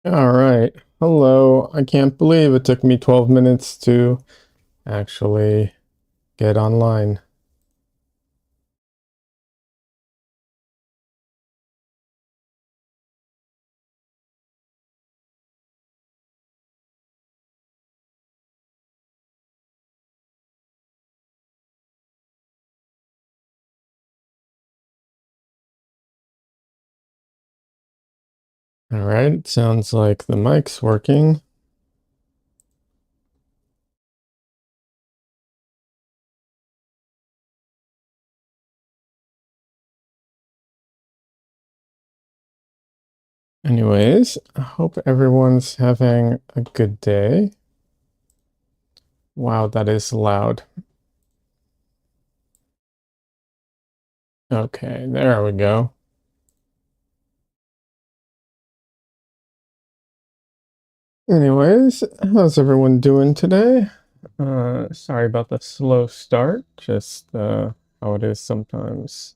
All right. Hello. I can't believe it took me 12 minutes to actually get online. All right. Sounds like the mic's working. Anyways, I hope everyone's having a good day. Wow, that is loud. Okay, there we go. Anyways, how's everyone doing today? Sorry about the slow start, just how it is sometimes.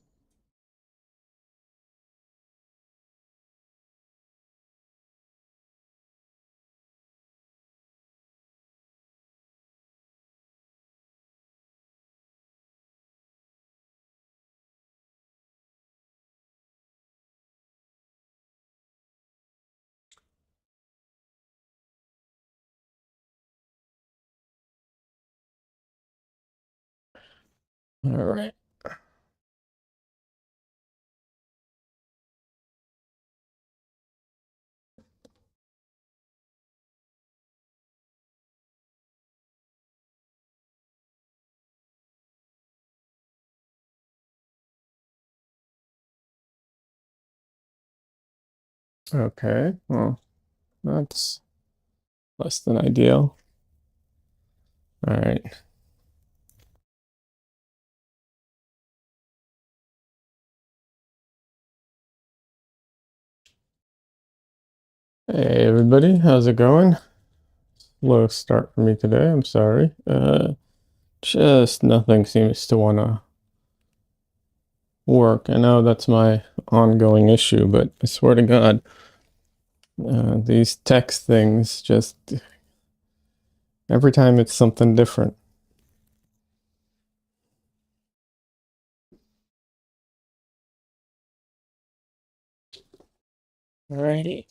All right. Okay. Well, that's less than ideal. All right. Hey everybody, how's it going? Slow start for me today, I'm sorry. Just nothing seems to want to work. I know that's my ongoing issue, but I swear to God, these text things just every time it's something different. Alrighty.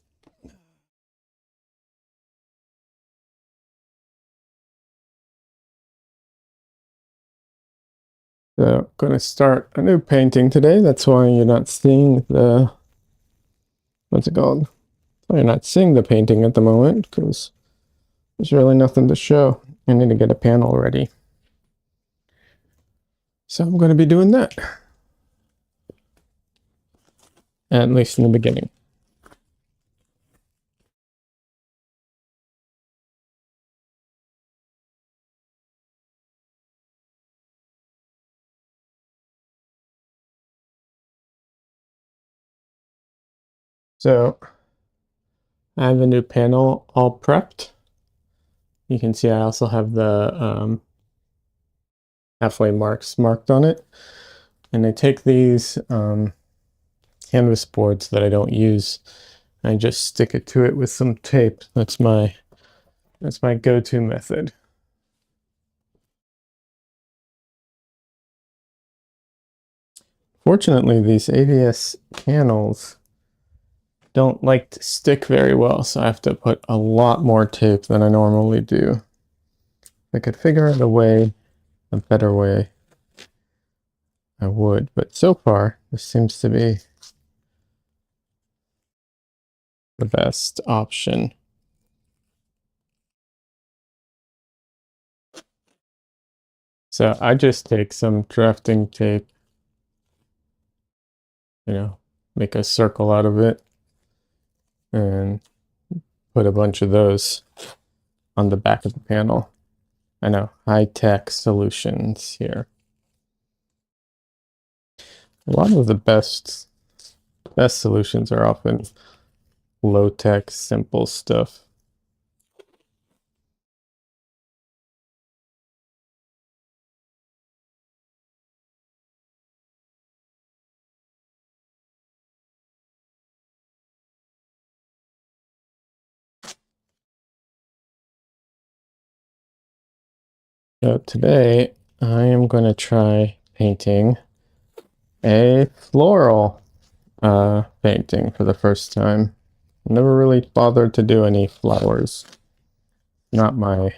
So, I'm gonna start a new painting today. That's why you're not seeing the, what's it called? Why you're not seeing the painting at the moment, because there's really nothing to show. I need to get a panel ready. So I'm gonna be doing that, at least in the beginning. So I have a new panel all prepped. You can see I also have the halfway marks marked on it. And I take these canvas boards that I don't use, and I just stick it to it with some tape. That's my go-to method. Fortunately, these ABS panels don't like to stick very well, so I have to put a lot more tape than I normally do. If I could figure out a better way, I would, but so far, this seems to be the best option. So I just take some drafting tape, make a circle out of it, and put a bunch of those on the back of the panel. I know, high-tech solutions here. A lot of the best solutions are often low-tech, simple stuff. So today I am going to try painting a floral painting for the first time. Never really bothered to do any flowers. Not my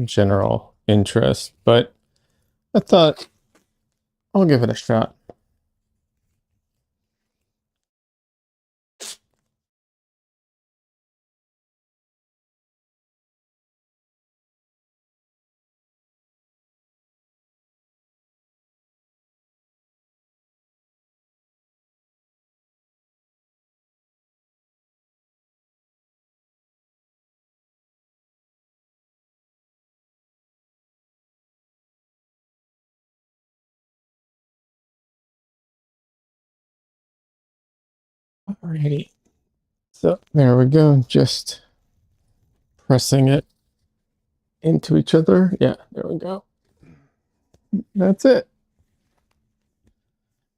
general interest, but I thought I'll give it a shot. Alrighty. So there we go. Just pressing it into each other. Yeah, there we go. That's it.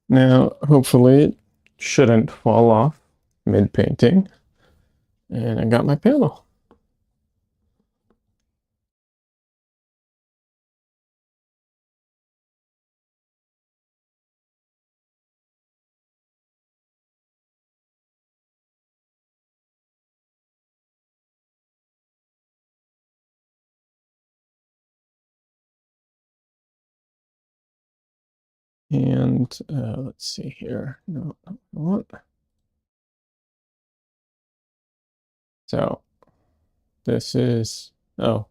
Now, hopefully it shouldn't fall off mid-painting. And I got my panel. And let's see here. No, I want. So this is, oh,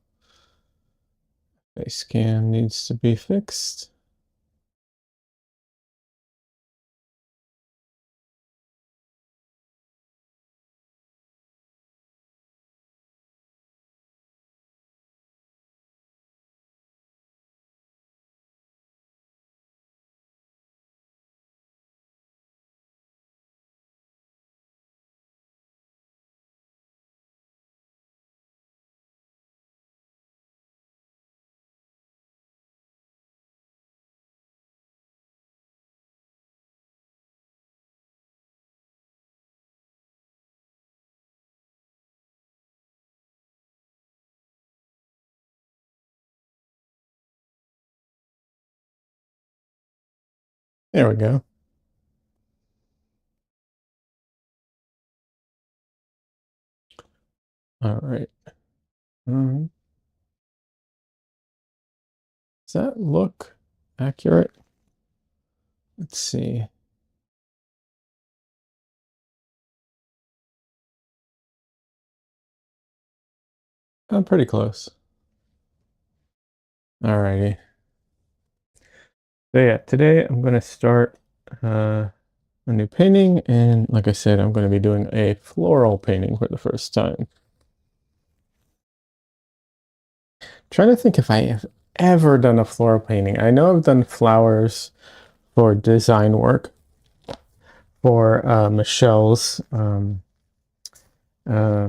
face scan needs to be fixed. There we go. All right. Does that look accurate? Let's see. I'm pretty close. Alrighty. So yeah, today I'm going to start a new painting. And like I said, I'm going to be doing a floral painting for the first time. Trying to think if I have ever done a floral painting. I know I've done flowers for design work for Michelle's uh,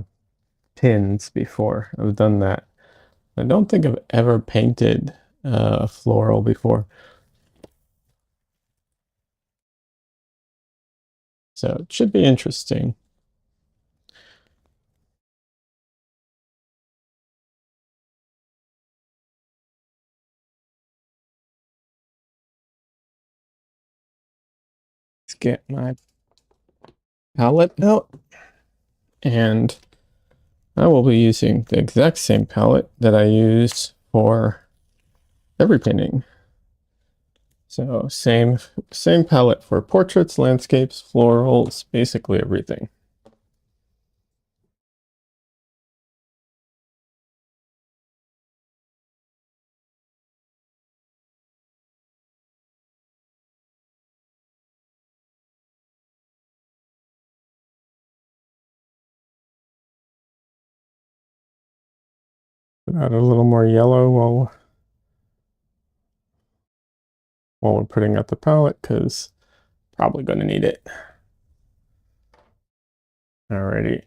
pins before. I've done that. I don't think I've ever painted a floral before. So it should be interesting. Let's get my palette out. And I will be using the exact same palette that I use for every painting. So same palette for portraits, landscapes, florals, basically everything. Add a little more yellow while we're putting out the palette, because probably going to need it. Alrighty.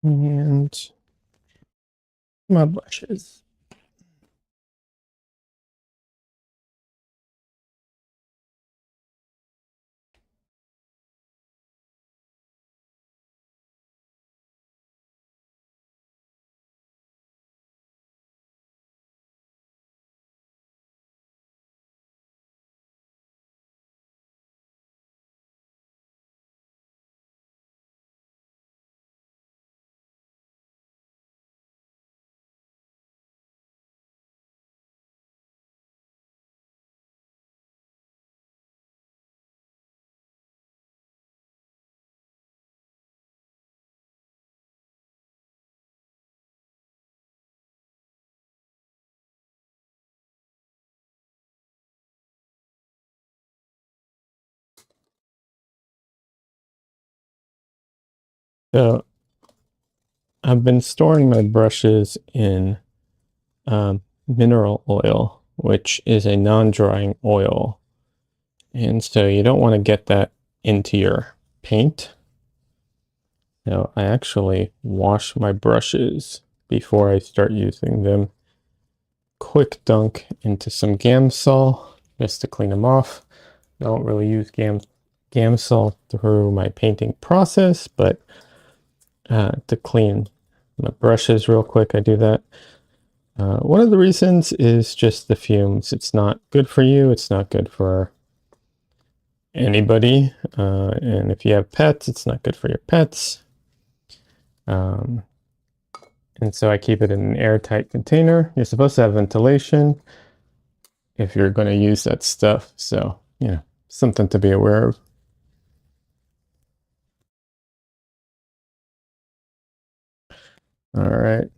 And my blushes. So I've been storing my brushes in mineral oil, which is a non-drying oil. And so you don't want to get that into your paint. Now I actually wash my brushes before I start using them. Quick dunk into some Gamsol just to clean them off. I don't really use Gamsol through my painting process, but to clean my brushes real quick, I do that. One of the reasons is just the fumes. It's not good for you. It's not good for anybody. And if you have pets, it's not good for your pets. Um, and so I keep it in an airtight container. You're supposed to have ventilation if you're going to use that stuff. So, something to be aware of. All right.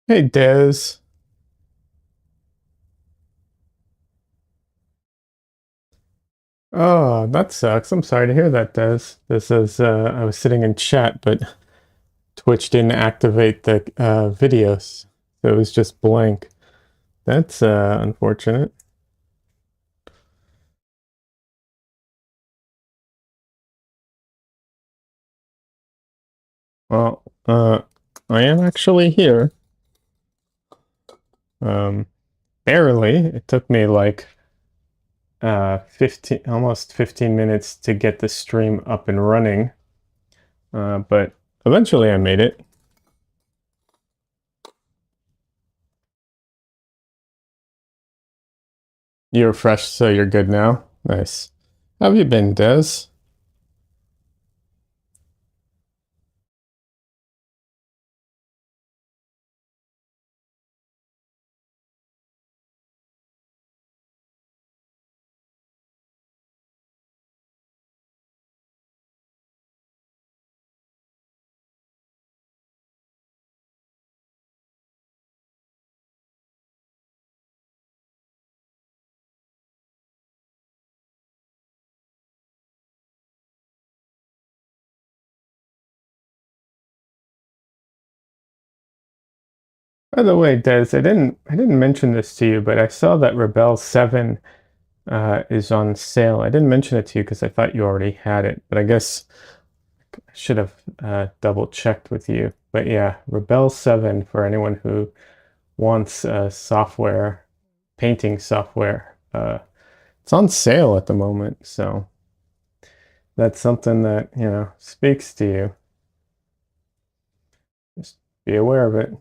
Hey, Des. Oh, that sucks. I'm sorry to hear that, Des. This is, I was sitting in chat, but Twitch didn't activate the videos. So it was just blank. That's unfortunate. Well, I am actually here. Um, Barely. It took me like 15, almost 15 minutes to get the stream up and running. But eventually I made it. You're fresh, so you're good now. Nice. How have you been, Des? By the way, Des, I didn't mention this to you, but I saw that Rebel 7 is on sale. I didn't mention it to you because I thought you already had it, but I guess I should have double checked with you. But yeah, Rebel 7 for anyone who wants software, painting software. It's on sale at the moment, so that's something that, speaks to you. Just be aware of it.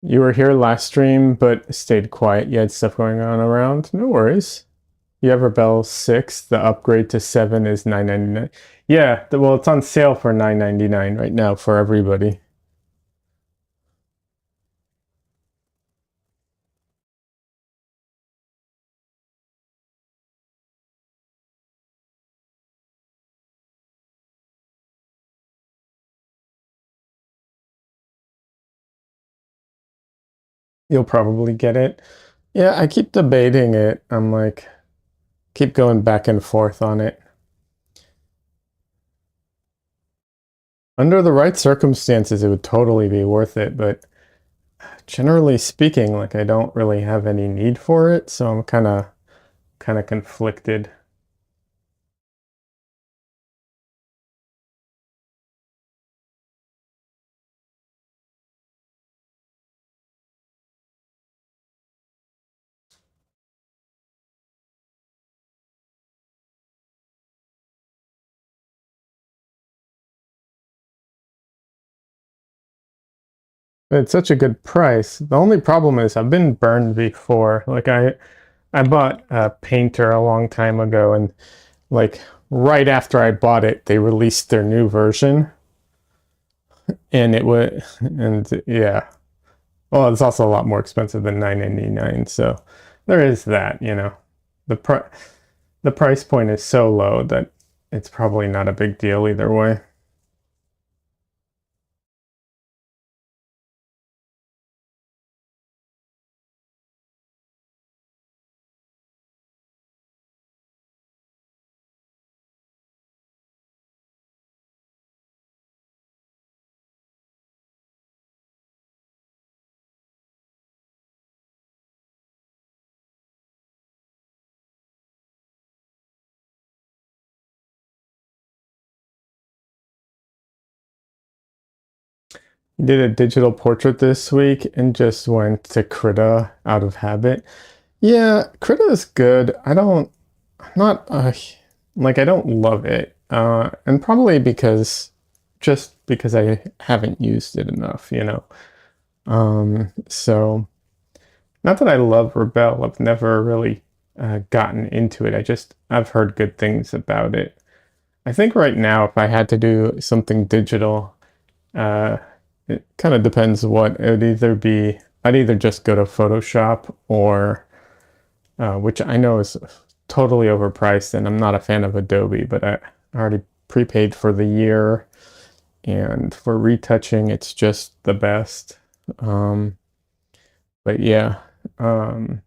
You were here last stream, but stayed quiet. You had stuff going on around. No worries. You have Rebel 6. The upgrade to 7 is 9.99. Yeah, well, it's on sale for 9.99 right now for everybody. You'll probably get it. Yeah, I keep debating it. I'm like, keep going back and forth on it. Under the right circumstances, it would totally be worth it, but generally speaking, like I don't really have any need for it, so I'm kind of conflicted. It's such a good price. The only problem is I've been burned before. Like I bought a painter a long time ago, and like right after I bought it, they released their new version, and it was and yeah. Well, it's also a lot more expensive than 9.99, so there is that, you know. The pri the price point is so low that it's probably not a big deal either way. Did a digital portrait this week and just went to Krita out of habit. Yeah, Krita is good. I'm not, like, I don't love it. And probably just because I haven't used it enough, you know. So, not that I love Rebel, I've never really gotten into it. I've heard good things about it. I think right now, if I had to do something digital, uh, it kind of depends what it would either be. I'd either just go to Photoshop or, which I know is totally overpriced, and I'm not a fan of Adobe, but I already prepaid for the year, and for retouching, it's just the best. Um, but yeah, um,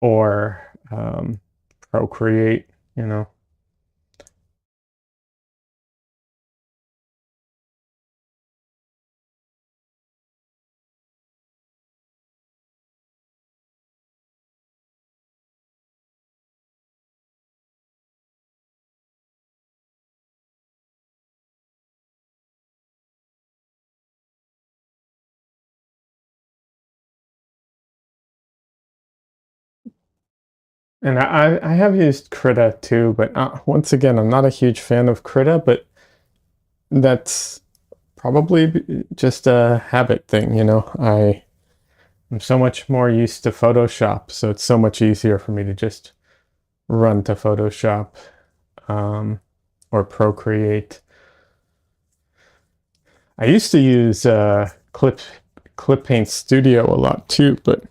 or Procreate, you know. And I have used Krita too, but once again, I'm not a huge fan of Krita, but that's probably just a habit thing, you know. I'm so much more used to Photoshop, so it's so much easier for me to just run to Photoshop, um, or Procreate. I used to use Clip Paint Studio a lot too, but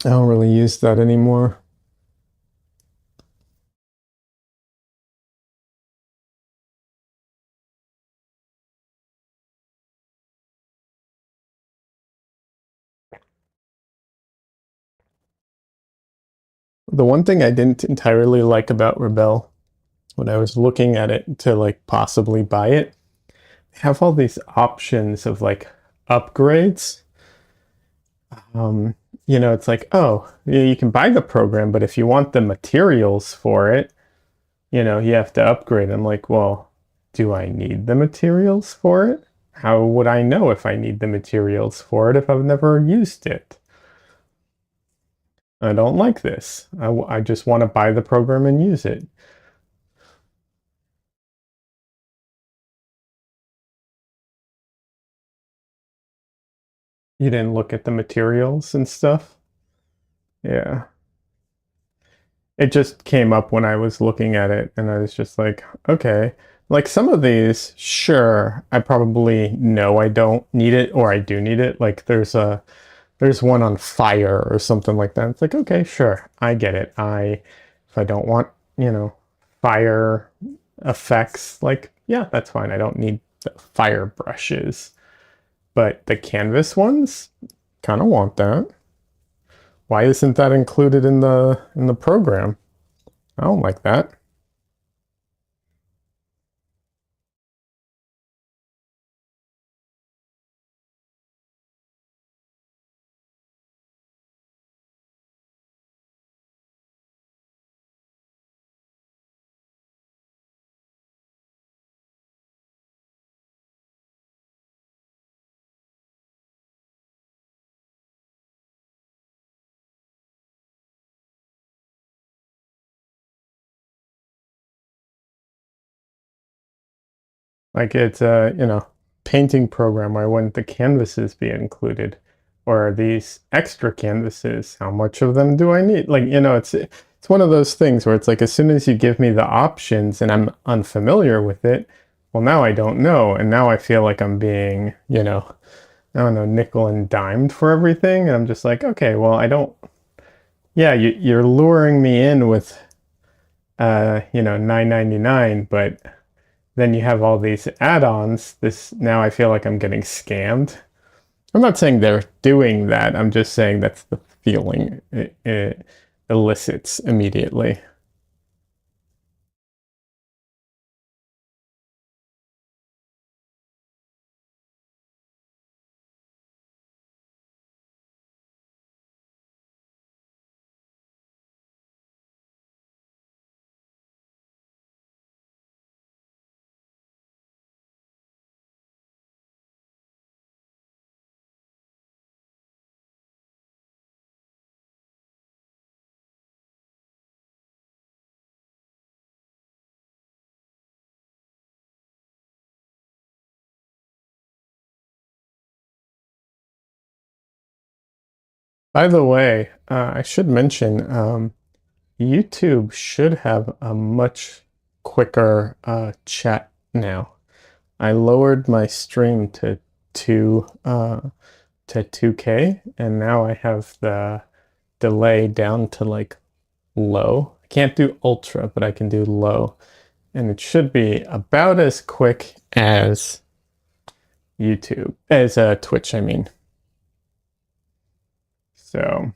I don't really use that anymore. The one thing I didn't entirely like about Rebel when I was looking at it to like possibly buy it, have all these options of like upgrades. Um, you know, it's like, oh, you can buy the program, but if you want the materials for it, you know, you have to upgrade. I'm like, well, do I need the materials for it? How would I know if I need the materials for it if I've never used it? I don't like this. I just want to buy the program and use it. You didn't look at the materials and stuff? Yeah. It just came up when I was looking at it, and I was just like, okay. Like some of these, sure, I probably know I don't need it or I do need it. Like there's one on fire or something like that. It's like, okay, sure, I get it. If I don't want, you know, fire effects, like, yeah, that's fine. I don't need the fire brushes. But the canvas ones, kind of want that. Why isn't that included in the program? I don't like that. Like it's you know, painting program, why wouldn't the canvases be included? Or these extra canvases, how much of them do I need? Like, it's one of those things where it's like as soon as you give me the options and I'm unfamiliar with it, well, now I don't know. And now I feel like I'm being, I don't know, nickel and dimed for everything. And I'm just like, okay, well, I don't, yeah, you're luring me in with, 9.99, but then you have all these add-ons. Now I feel like I'm getting scammed. I'm not saying they're doing that. I'm just saying that's the feeling it elicits immediately. By the way, I should mention YouTube should have a much quicker chat now. I lowered my stream to 2K, and now I have the delay down to like low. I can't do ultra, but I can do low. And it should be about as quick as YouTube, as Twitch, I mean. So,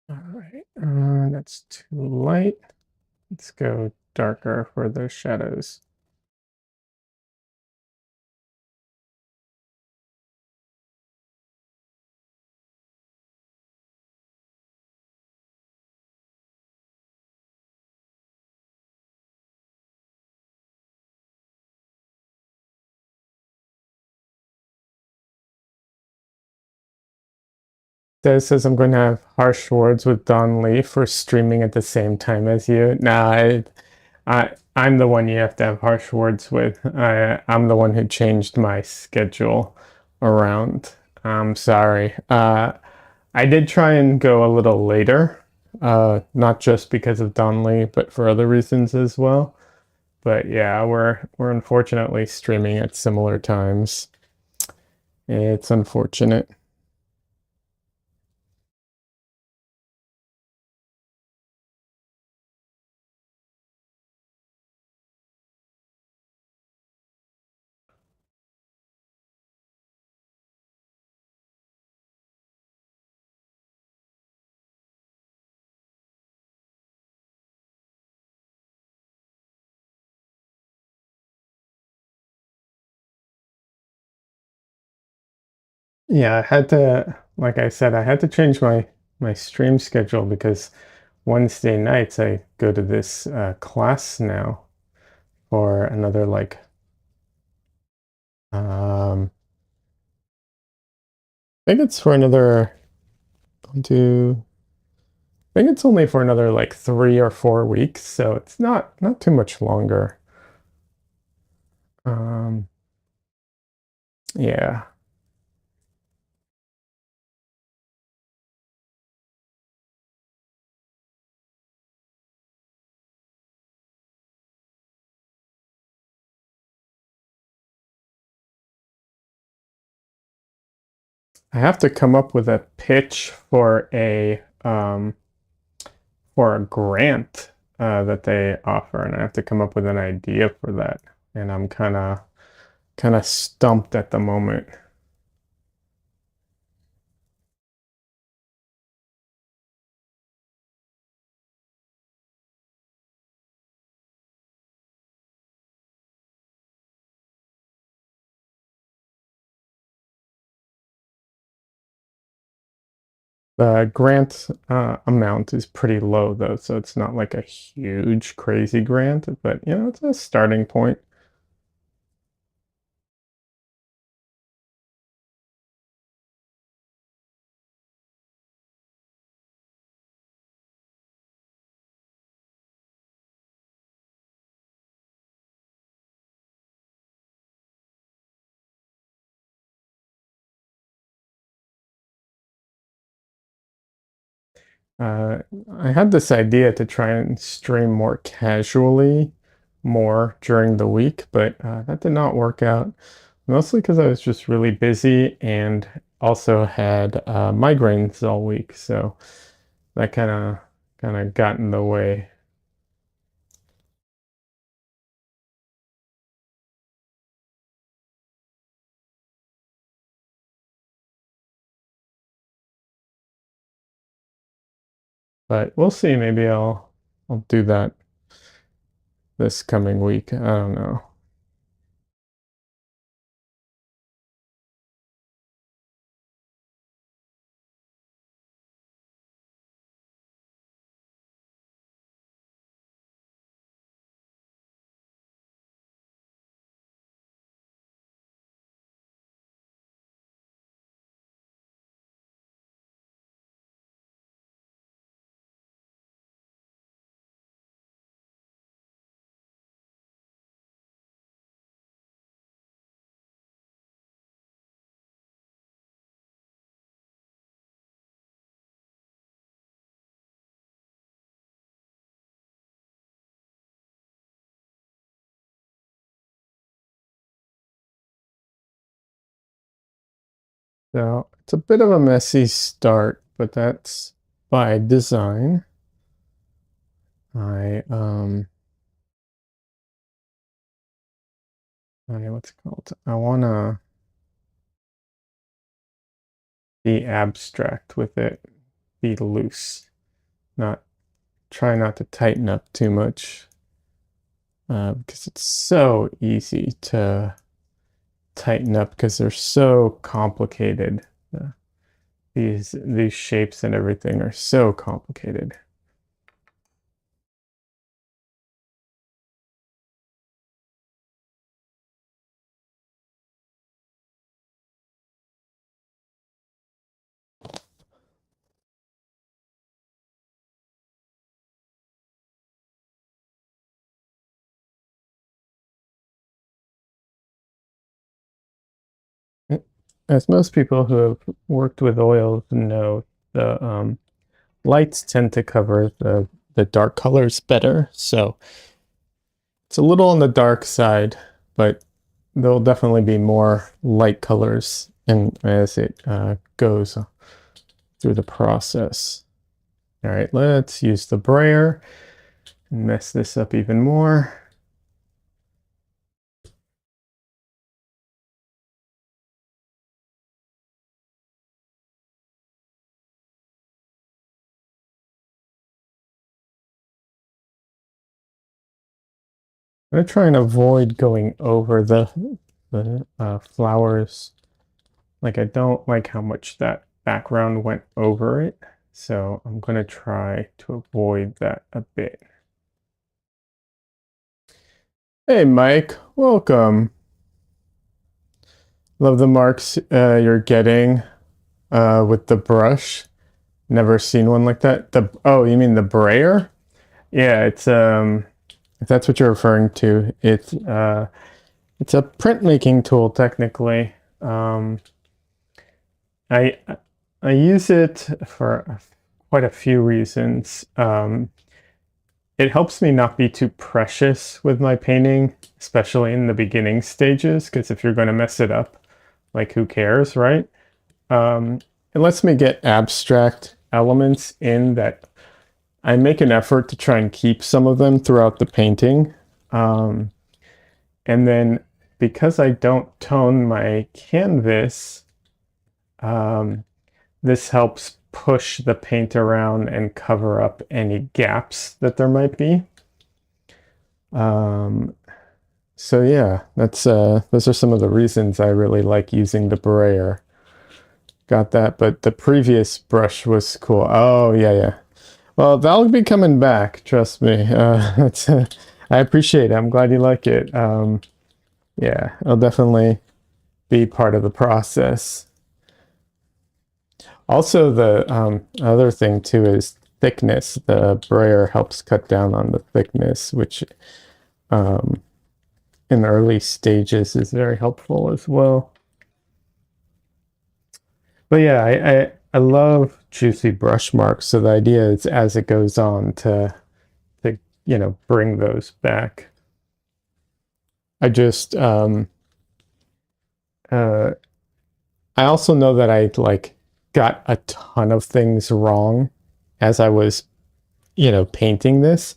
all right, that's too light. Let's go darker for those shadows. This says I'm going to have harsh words with Don Lee for streaming at the same time as you. Nah, I'm the one you have to have harsh words with. I'm the one who changed my schedule around. I'm sorry. I did try and go a little later, not just because of Don Lee, but for other reasons as well. But yeah, we're unfortunately streaming at similar times. It's unfortunate. Yeah, I had to, like I said, I had to change my stream schedule because Wednesday nights I go to this class now for another like I think it's for another do I think it's only for another like 3 or 4 weeks, so it's not too much longer. Yeah. I have to come up with a pitch for a grant that they offer, and I have to come up with an idea for that. And I'm kind of stumped at the moment. The grant amount is pretty low though, so it's not like a huge crazy grant, but it's a starting point. Uh, I had this idea to try and stream more casually, more during the week, but that did not work out. Mostly because I was just really busy and also had migraines all week, so that kind of got in the way. But we'll see. Maybe I'll do that this coming week. I don't know. So it's a bit of a messy start, but that's by design. I what's it called? I wanna be abstract with it, be loose, not try not to tighten up too much, because it's so easy to tighten up because they're so complicated. Uh, these shapes and everything are so complicated. As most people who have worked with oils know, the lights tend to cover the dark colors better. So it's a little on the dark side, but there'll definitely be more light colors and as it goes through the process. All right, let's use the brayer and mess this up even more. I'm gonna try and avoid going over the flowers. Like I don't like how much that background went over it, so I'm gonna try to avoid that a bit. Hey Mike, welcome. Love the marks you're getting with the brush. Never seen one like that. You mean the brayer? Yeah, it's if that's what you're referring to, it's a printmaking tool technically. I I use it for quite a few reasons. It helps me not be too precious with my painting, especially in the beginning stages, because if you're going to mess it up, like who cares, right? Um, it lets me get abstract elements in that I make an effort to try and keep some of them throughout the painting. Um, and then because I don't tone my canvas, um, this helps push the paint around and cover up any gaps that there might be. Um, so yeah, that's those are some of the reasons I really like using the brayer. Got that, but the previous brush was cool. Oh yeah, yeah. Well, that'll be coming back. Trust me. It's, I appreciate it. I'm glad you like it. Yeah, it'll definitely be part of the process. Also, the other thing too is thickness. The brayer helps cut down on the thickness, which um, in the early stages is very helpful as well. But yeah, I love juicy brush marks. So the idea is as it goes on to bring those back. I just uh, I also know that I like got a ton of things wrong as I was painting this.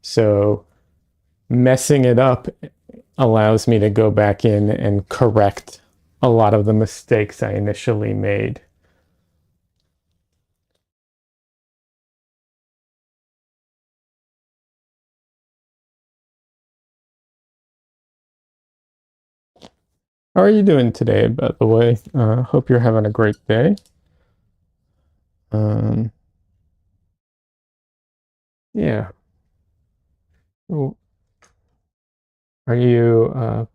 So messing it up allows me to go back in and correct a lot of the mistakes I initially made. How are you doing today, by the way? Hope you're having a great day. Um, yeah. Are you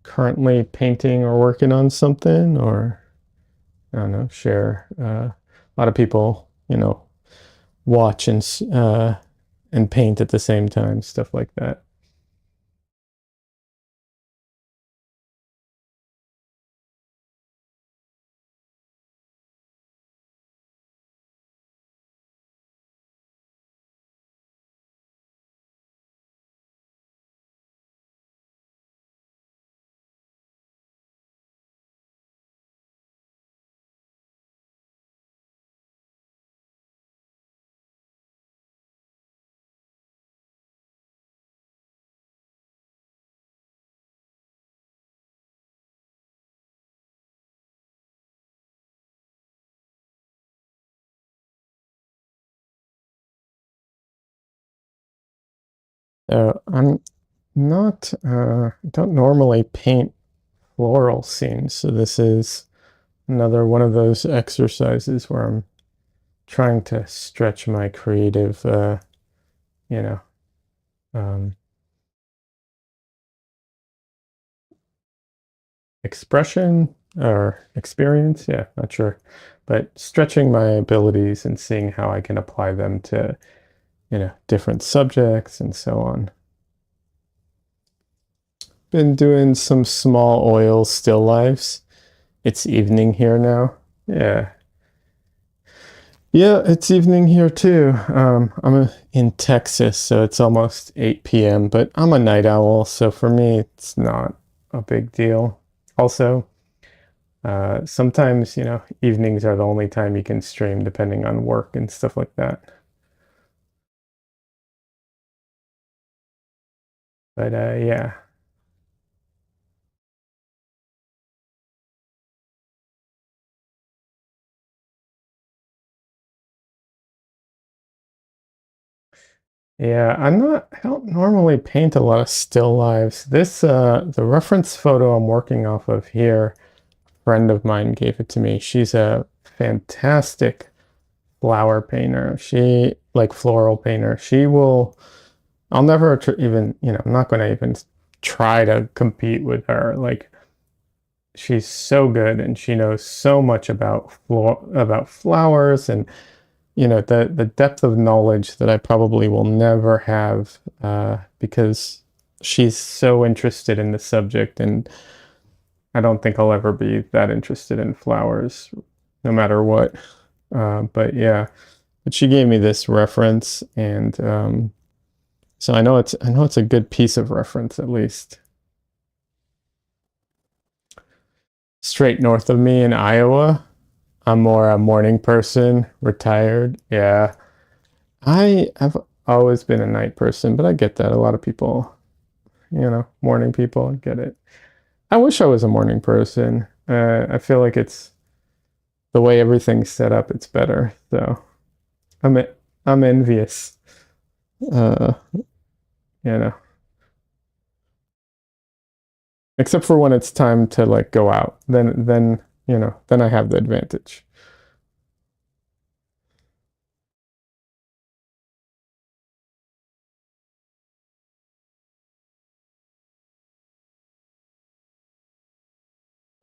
currently painting or working on something, or I don't know, share? A lot of people, watch and paint at the same time, stuff like that. I'm not, don't normally paint floral scenes, so this is another one of those exercises where I'm trying to stretch my creative, you know, um, expression or experience. Yeah, not sure, but stretching my abilities and seeing how I can apply them to, different subjects and so on. Been doing some small oil still lifes. It's evening here now. Yeah. Yeah, it's evening here too. I'm in Texas, so it's almost 8 p.m., but I'm a night owl, so for me, it's not a big deal. Also, sometimes, evenings are the only time you can stream depending on work and stuff like that. But yeah. Yeah, I don't normally paint a lot of still lives. The reference photo I'm working off of here, a friend of mine gave it to me. She's a fantastic flower painter. She like floral painter. I'll never even, I'm not going to even try to compete with her. Like she's so good and she knows so much about flowers and the depth of knowledge that I probably will never have because she's so interested in the subject and I don't think I'll ever be that interested in flowers, no matter what. But yeah, but she gave me this reference, and so I know it's a good piece of reference at least. Straight north of me in Iowa, I'm more a morning person, retired. Yeah, I've always been a night person, but I get that. A lot of people, morning people, I get it. I wish I was a morning person. I feel like it's the way everything's set up, it's better. So I'm I'm envious. Uh, you know, except for when it's time to like go out, then I have the advantage.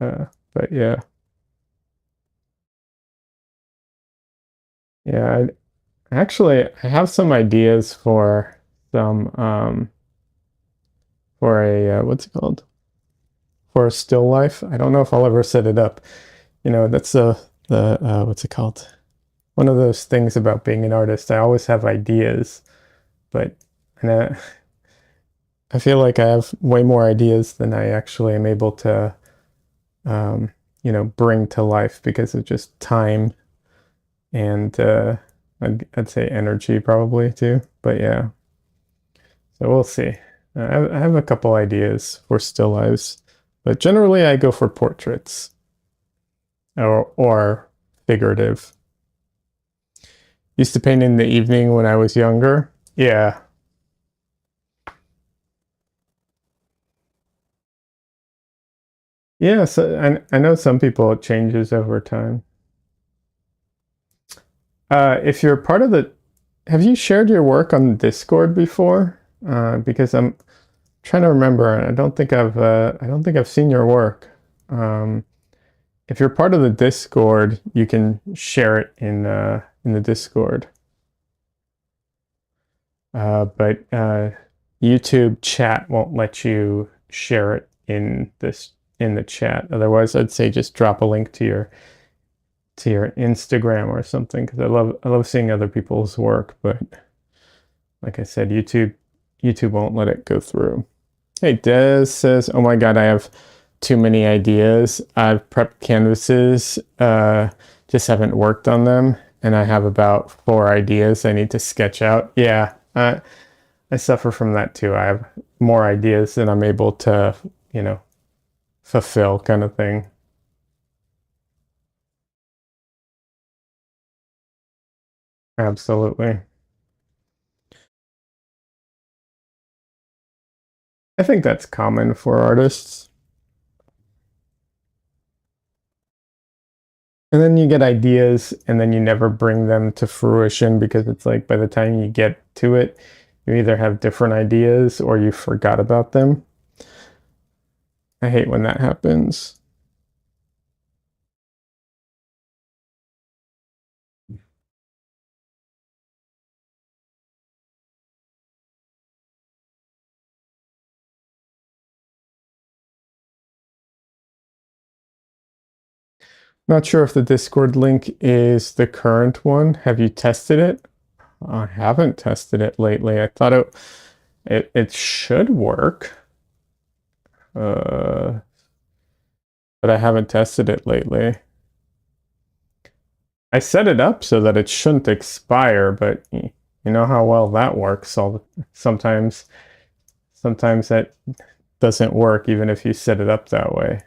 Uh, but yeah, yeah. Actually, I have some ideas some for a what's it called? For a still life. I don't know if I'll ever set it up. That's the what's it called? One of those things about being an artist. I always have ideas, but and I feel like I have way more ideas than I actually am able to um, bring to life because of just time and I'd say energy probably too. But yeah, so we'll see. I have a couple ideas for still lives, but generally I go for portraits or figurative. Used to paint in the evening when I was younger. Yeah. Yeah, so I know some people it changes over time. If you're part of the, have you shared your work on Discord before? Because I'm trying to remember. I don't think I've seen your work. Um, if you're part of the Discord, you can share it in the Discord. But YouTube chat won't let you share it in the chat. Otherwise, I'd say just drop a link to your Instagram or something because I love seeing other people's work, but like I said, YouTube won't let it go through. Hey, Des says, "Oh my God, I have too many ideas. I've prepped canvases, just haven't worked on them, and I have about 4 ideas I need to sketch out." Yeah, I suffer from that too. I have more ideas than I'm able to, you know, fulfill, kind of thing. Absolutely. I think that's common for artists. And then you get ideas and then you never bring them to fruition because it's like by the time you get to it, you either have different ideas or you forgot about them. I hate when that happens. Not sure if the Discord link is the current one. Have you tested it? I haven't tested it lately. I thought it should work, uh, but I haven't tested it lately. I set it up so that it shouldn't expire, but you know how well that works. Sometimes sometimes that doesn't work even if you set it up that way.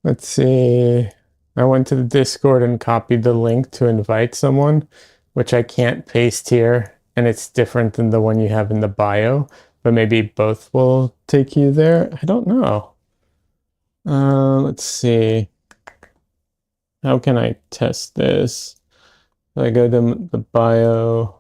Let's see. I went to the Discord and copied the link to invite someone, which I can't paste here, and it's different than the one you have in the bio, but maybe both will take you there. I don't know. Let's see. How can I test this? I go to the bio.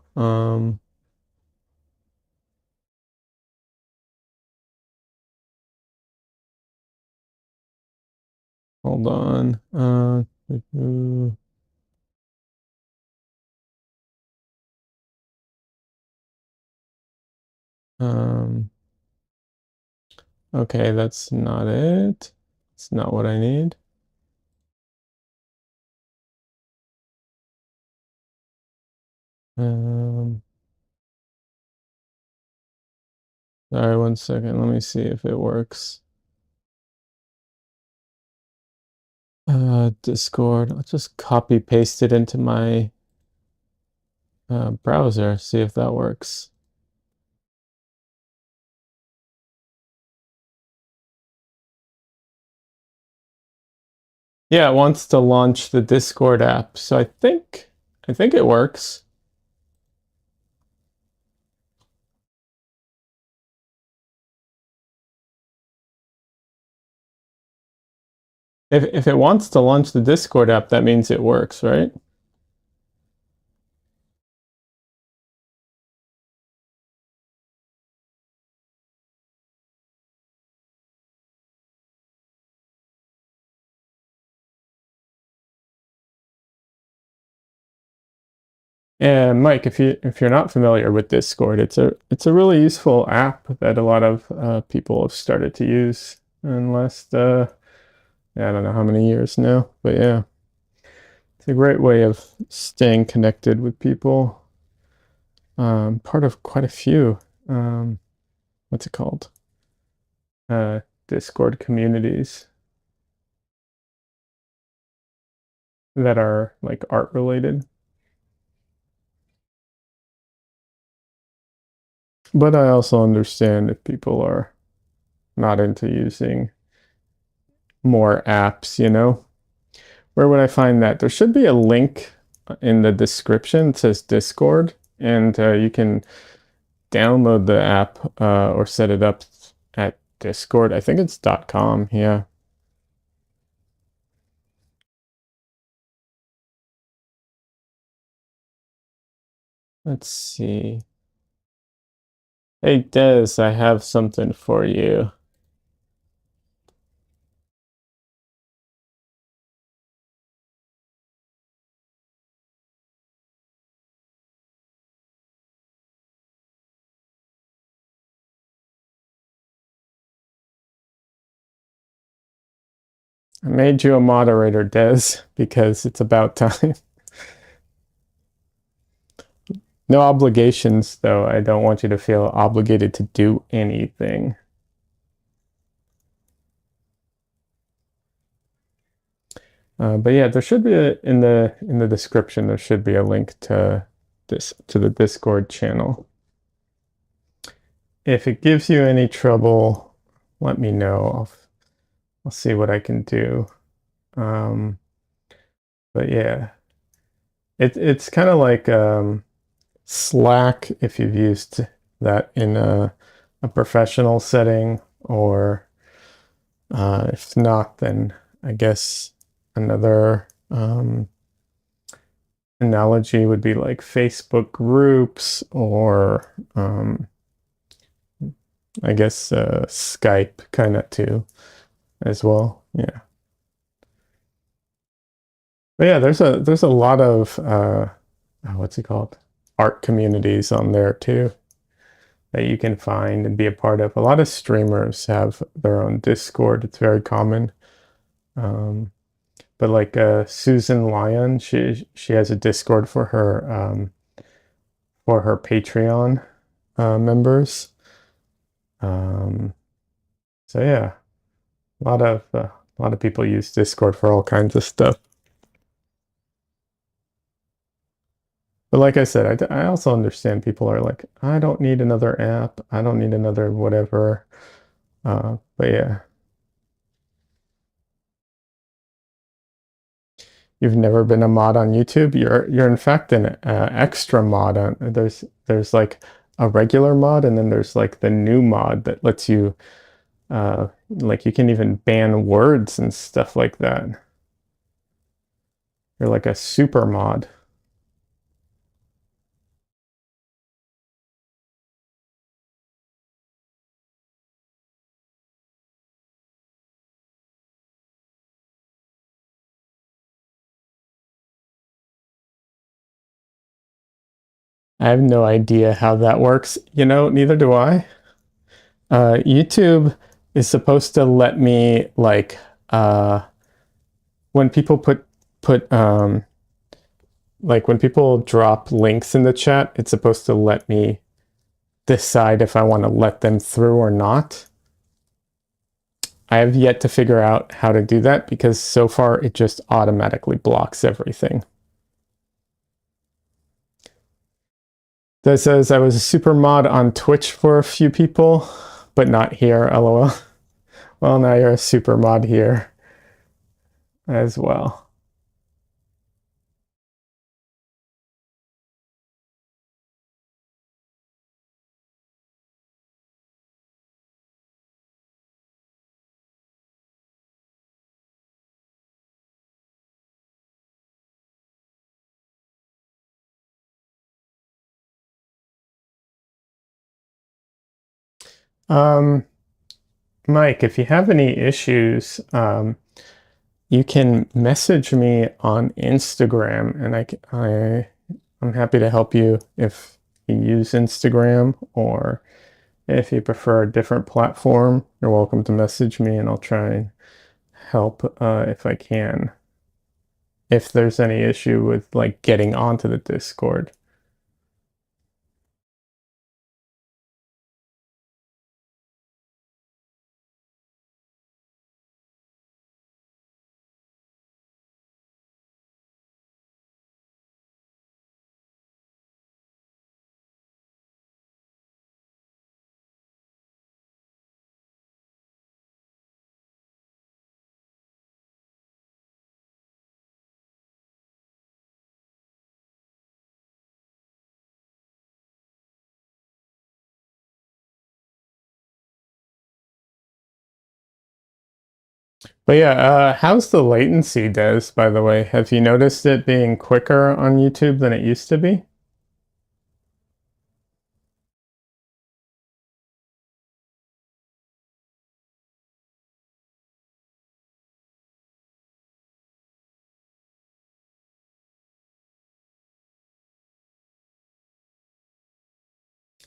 Hold on. Um, okay, that's not it. It's not what I need. Um, sorry, one second. Let me see if it works. Discord. I'll just copy paste it into my browser, see if that works. Yeah, it wants to launch the Discord app, so I think it works. If it wants to launch the Discord app, that means it works, right? And Mike, if you're not familiar with Discord, it's a really useful app that a lot of people have started to use in the last yeah, I don't know how many years now, but yeah, it's a great way of staying connected with people. Part of quite a few what's it called? Discord communities that are like art related. But I also understand if people are not into using more apps, you know? Where would I find that? There should be a link in the description. It says Discord, and you can download the app or set it up at Discord. I think it's .com. Yeah. Let's see. Hey, Des, I have something for you. I made you a moderator, Des, because it's about time. No obligations, though. I don't want you to feel obligated to do anything. But yeah, there should be in the description. There should be a link to the Discord channel. If it gives you any trouble, let me know. I'll see what I can do. Um, but yeah, it's kind of like Slack if you've used that in a professional setting, or if not, then I guess another analogy would be like Facebook groups, or I guess Skype kind of too as well. Yeah. But yeah, there's a lot of what's it called? Art communities on there too that you can find and be a part of. A lot of streamers have their own Discord. It's very common. Um, but like Susan Lyon, she has a Discord for her Patreon members. Um, so yeah, a lot of people use Discord for all kinds of stuff. But like I said, I also understand people are like, I don't need another app. I don't need another whatever. But yeah. You've never been a mod on YouTube? You're in fact an extra mod on. There's like a regular mod, and then there's like the new mod that lets you like you can even ban words and stuff like that. You're like a super mod. I have no idea how that works. You know, neither do I. YouTube is supposed to let me like when people put like when people drop links in the chat, it's supposed to let me decide if I want to let them through or not. I have yet to figure out how to do that because so far it just automatically blocks everything. That says I was a super mod on Twitch for a few people, but not here, lol. Well, now you're a super mod here as well. Um, Mike, if you have any issues, you can message me on Instagram, and I'm happy to help you if you use Instagram, or if you prefer a different platform, you're welcome to message me, and I'll try and help if I can. If there's any issue with like getting onto the Discord. But yeah, how's the latency, Des, by the way? Have you noticed it being quicker on YouTube than it used to be?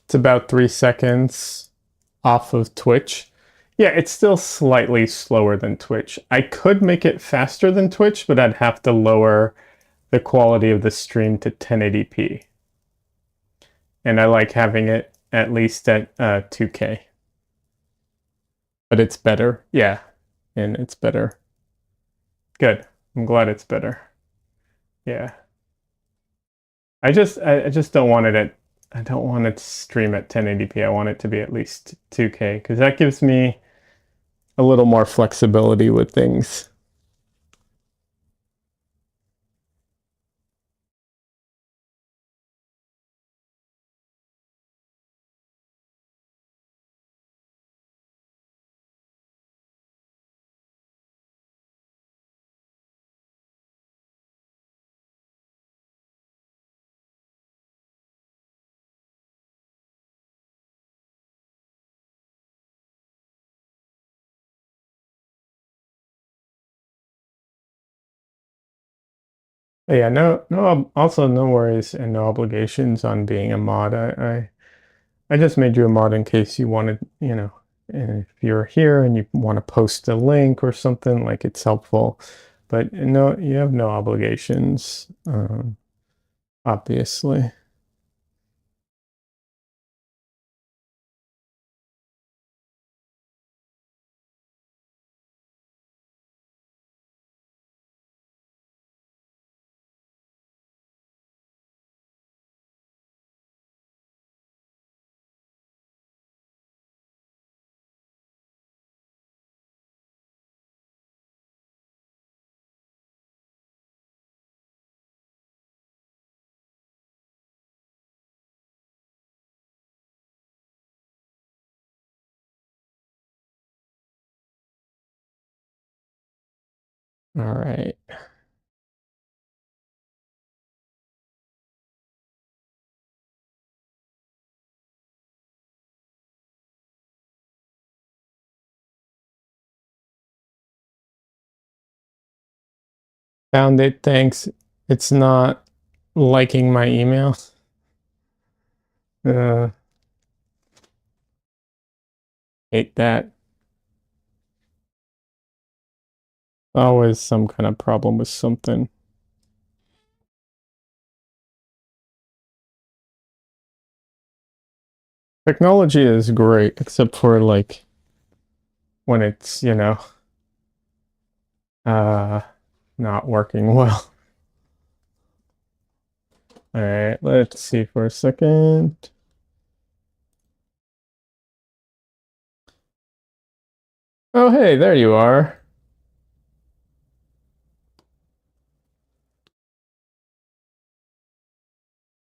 It's about 3 seconds off of Twitch. Yeah, it's still slightly slower than Twitch. I could make it faster than Twitch, but I'd have to lower the quality of the stream to 1080p. And I like having it at least at 2K. But it's better. Yeah, and it's better. Good. I'm glad it's better. Yeah. I just don't want it at I don't want it to stream at 1080p. I want it to be at least 2K because that gives me a little more flexibility with things. But yeah, also no worries and no obligations on being a mod. I just made you a mod in case you wanted, if you're here and you want to post a link or something, like it's helpful. But no, you have no obligations, obviously. All right. Found it, thanks. It's not liking my email. Uh, hate that. Always some kind of problem with something. Technology is great, except for like when it's, uh, not working well. All right, let's see for a second. Oh, hey, there you are.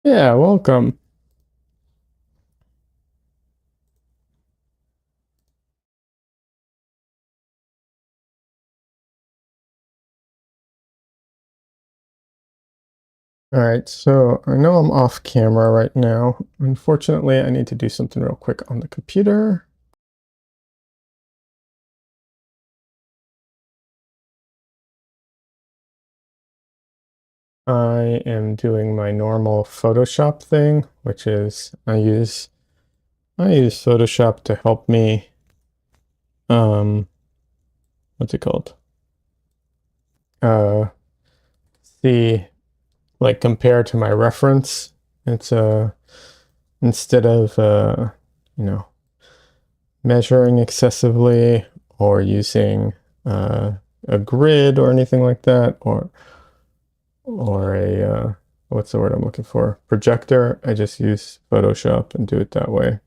Yeah, welcome. All right, so I know I'm off camera right now. Unfortunately, I need to do something real quick on the computer. I am doing my normal Photoshop thing, which is I use Photoshop to help me um what's it called? Uh see, like, compare to my reference. It's instead of you know, measuring excessively or using uh a grid or anything like that, or a what's the word I'm looking for? Projector. I just use Photoshop and do it that way.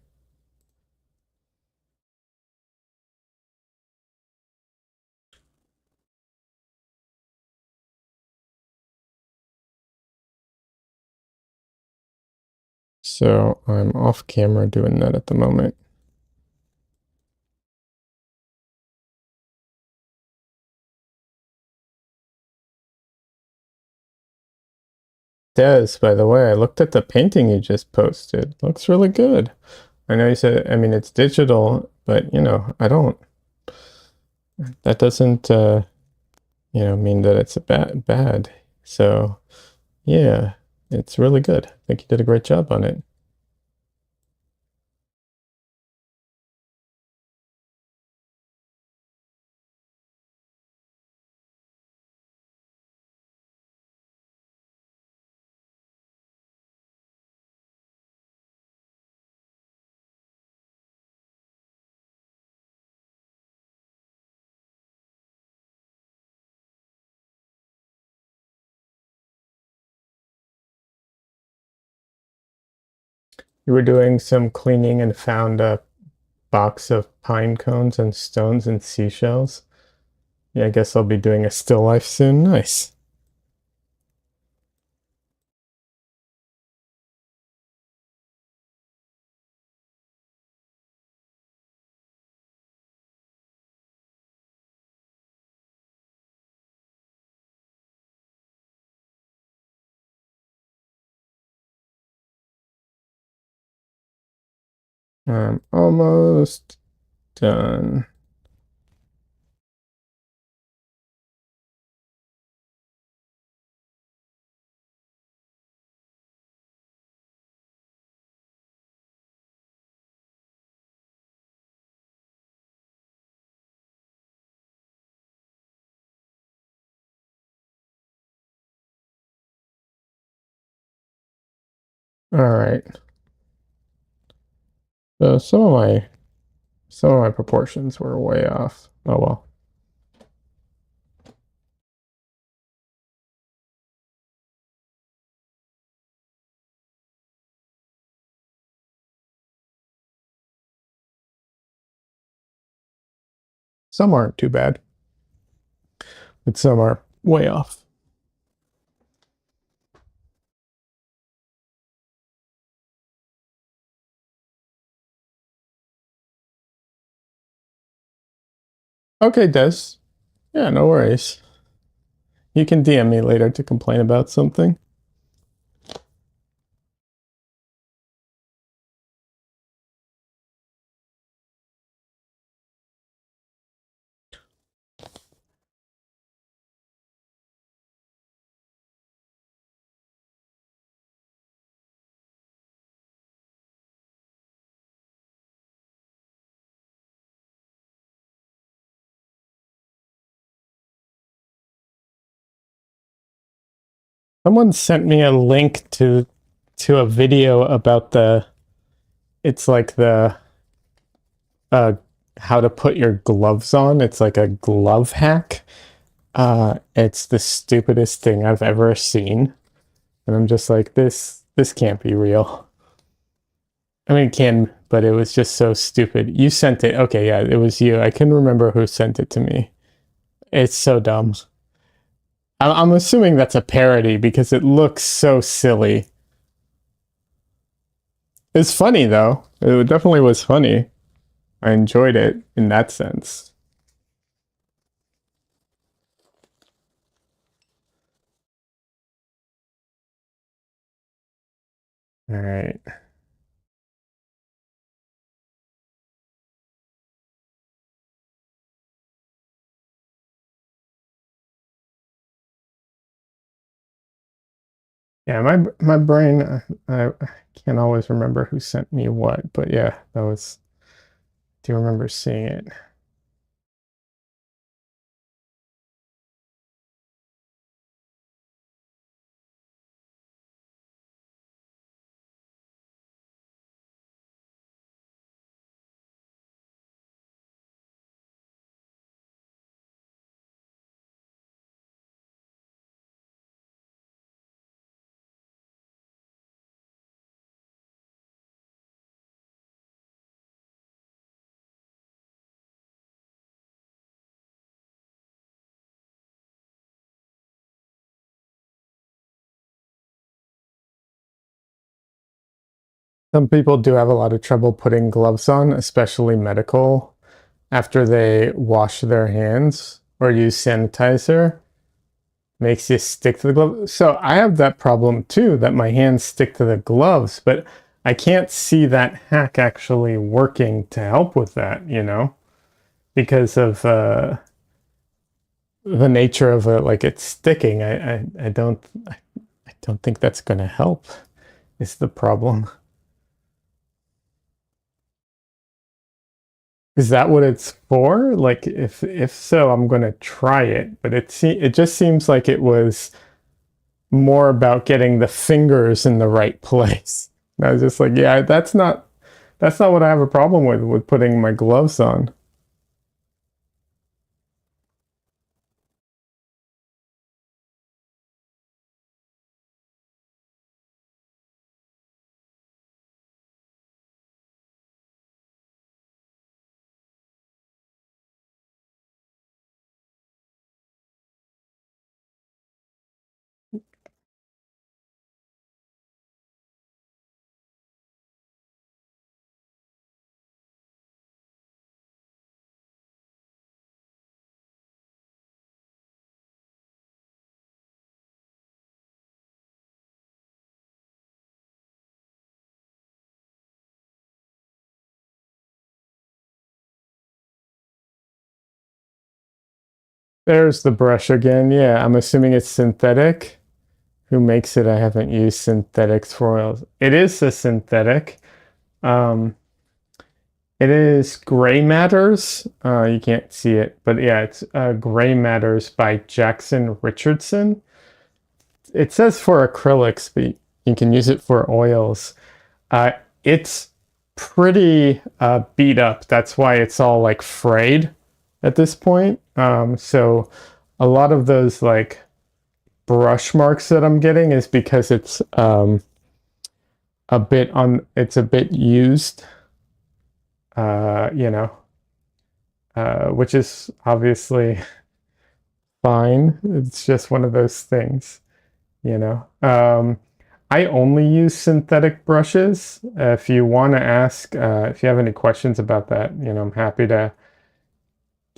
So I'm off camera doing that at the moment. Des, by the way, I looked at the painting you just posted. Looks really good. I know you said, I mean, it's digital, but I don't, that doesn't, mean that it's a bad. So yeah, it's really good. I think you did a great job on it. You were doing some cleaning and found a box of pine cones and stones and seashells. Yeah, I guess I'll be doing a still life soon. Nice. I'm almost done. All right. So some of my proportions were way off. Oh well. Some aren't too bad, but some are way off. Okay, Des. Yeah, no worries. You can DM me later to complain about something. Someone sent me a link to a video about it's like the uh how to put your gloves on. It's like a glove hack. It's the stupidest thing I've ever seen. And I'm just like, this can't be real. I mean, it can, but it was just so stupid. You sent it. Okay, yeah, it was you. I couldn't remember who sent it to me. It's so dumb. I'm assuming that's a parody because it looks so silly. It's funny though. It definitely was funny. I enjoyed it in that sense. All right. Yeah, my brain, I can't always remember who sent me what, but yeah, that was. Do you remember seeing it? Some people do have a lot of trouble putting gloves on, especially medical, after they wash their hands or use sanitizer. Makes you stick to the glove. So I have that problem too, that my hands stick to the gloves, but I can't see that hack actually working to help with that, because of the nature of it, like it's sticking. I don't think that's going to help. Is the problem? Is that what it's for? Like, if so, I'm going to try it. But it just seems like it was more about getting the fingers in the right place. And I was just like, yeah, that's not what I have a problem with putting my gloves on. There's the brush again. Yeah, I'm assuming it's synthetic. Who makes it? I haven't used synthetics for oils. It is a synthetic. Um, it is Gray Matters. You can't see it, but yeah, it's Gray Matters by Jackson Richardson. It says for acrylics, but you can use it for oils. Uh, it's pretty beat up. That's why it's all like frayed at this point. So a lot of those like brush marks that I'm getting is because it's it's a bit used, you know, which is obviously fine. It's just one of those things, you know. I only use synthetic brushes. If you want to ask, if you have any questions about that, I'm happy to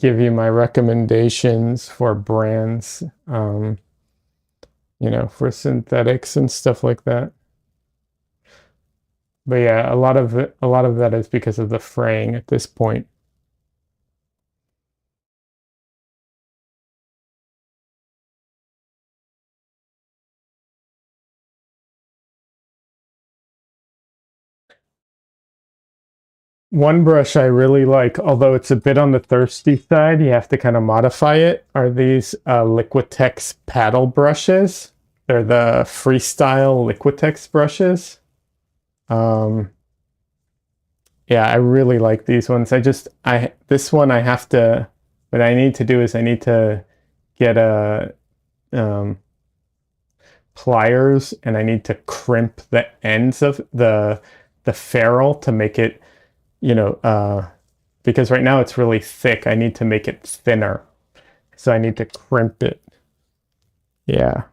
give you my recommendations for brands, for synthetics and stuff like that. But yeah, a lot of that is because of the fraying at this point. One brush I really like, although it's a bit on the thirsty side, you have to kind of modify it, are these Liquitex paddle brushes. They're the freestyle Liquitex brushes. Um, yeah, I really like these ones. This one I have to, what I need to do is I need to get a um, pliers and I need to crimp the ends of the ferrule to make it, you know, because right now it's really thick. I need to make it thinner. So I need to crimp it. Yeah.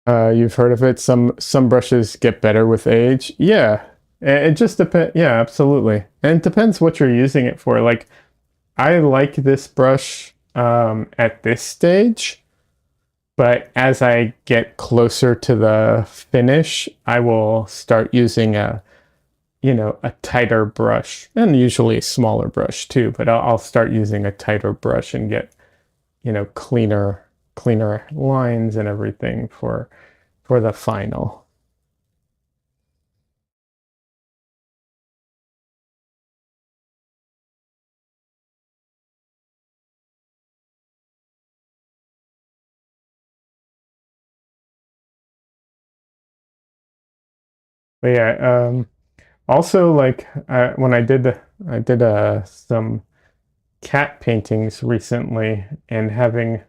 You've heard of it. Some brushes get better with age. Yeah. It just depends. Yeah, absolutely. And it depends what you're using it for. Like I like this brush at this stage, but as I get closer to the finish, I will start using a tighter brush and usually a smaller brush too, but I'll start using a tighter brush and get, cleaner lines and everything for the final. But yeah, also like when I did some cat paintings recently, and having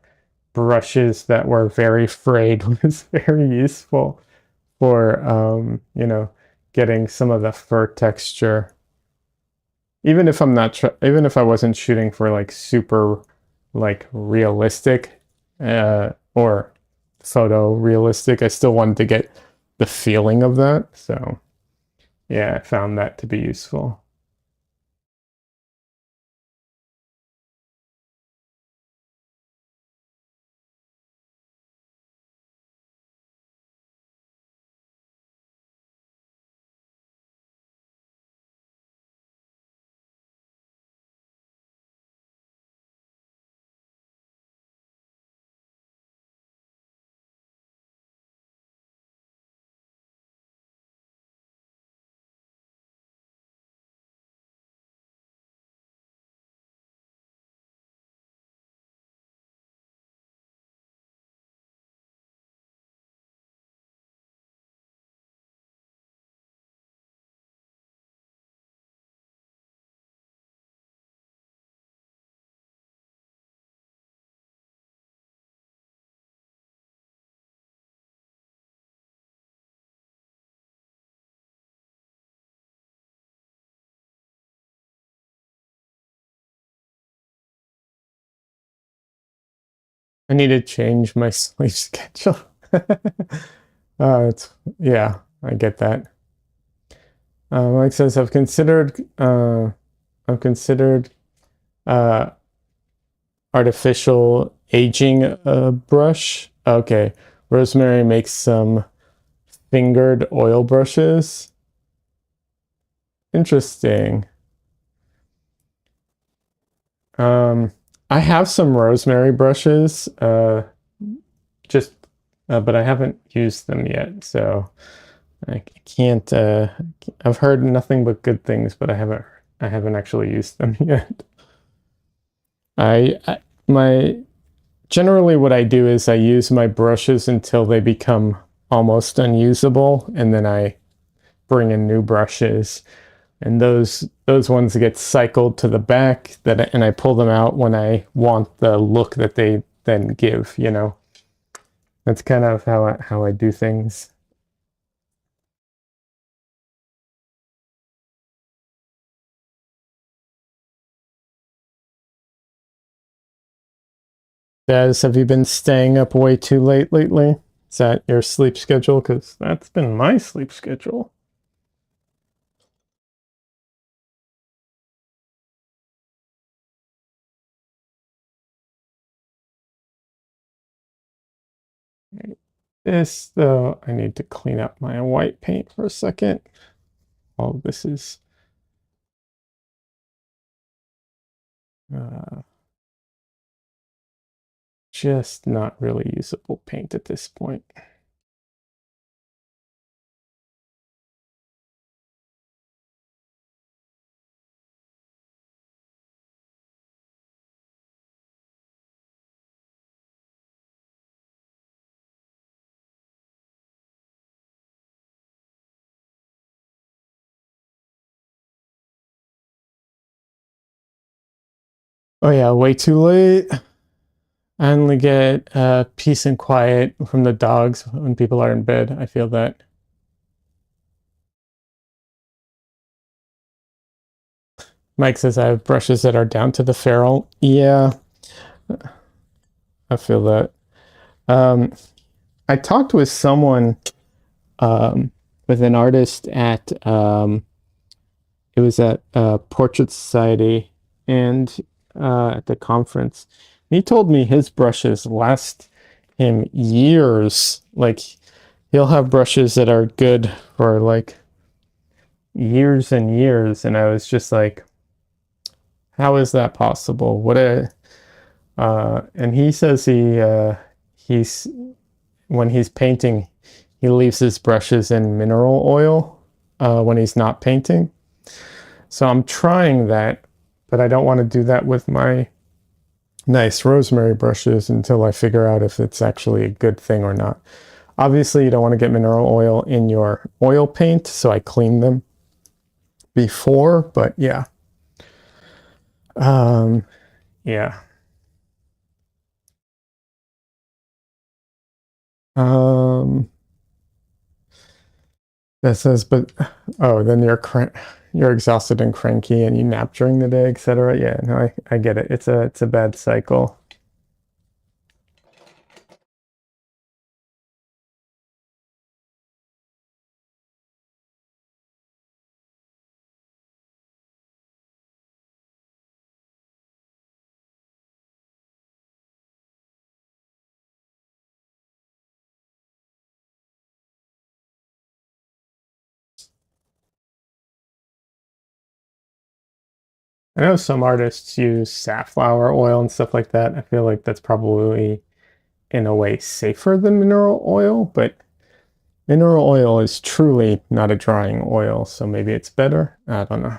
brushes that were very frayed was very useful for getting some of the fur texture. Even if I wasn't shooting for like super like realistic or photo realistic, I still wanted to get the feeling of that. So yeah, I found that to be useful. I need to change my sleep schedule. It's yeah, I get that. Mike says I've considered uh artificial aging brush. Okay, Rosemary makes some fingered oil brushes. Interesting. Um, I have some rosemary brushes, just but I haven't used them yet, so I can't. I've heard nothing but good things, but I haven't actually used them yet. I my generally what I do is I use my brushes until they become almost unusable, and then I bring in new brushes, and those ones get cycled to the back and I pull them out when I want the look that they then give. That's kind of how I do things. Des, have you been staying up way too late lately? Is that your sleep schedule? Because that's been my sleep schedule. this, though, I need to clean up my white paint for a second. All of this is just not really usable paint at this point. Oh yeah, way too late. I only get peace and quiet from the dogs when people are in bed. I feel that. Mike says I have brushes that are down to the ferrule. Yeah, I feel that. Um, I talked with someone, with an artist at, it was at Portrait Society and at the conference. He told me his brushes last him years. Like, he'll have brushes that are good for like years and years. And I was just like, how is that possible? What a, and he says he's, when he's painting, he leaves his brushes in mineral oil when he's not painting. So I'm trying that, but I don't want to do that with my nice rosemary brushes until I figure out if it's actually a good thing or not. Obviously, you don't want to get mineral oil in your oil paint, so I clean them before, but yeah. Um, yeah. Um, that says, but oh, then you're exhausted and cranky, and you nap during the day, etc. Yeah, no, I get it. It's a bad cycle. I know some artists use safflower oil and stuff like that. I feel like that's probably in a way safer than mineral oil, but mineral oil is truly not a drying oil, so maybe it's better. I don't know.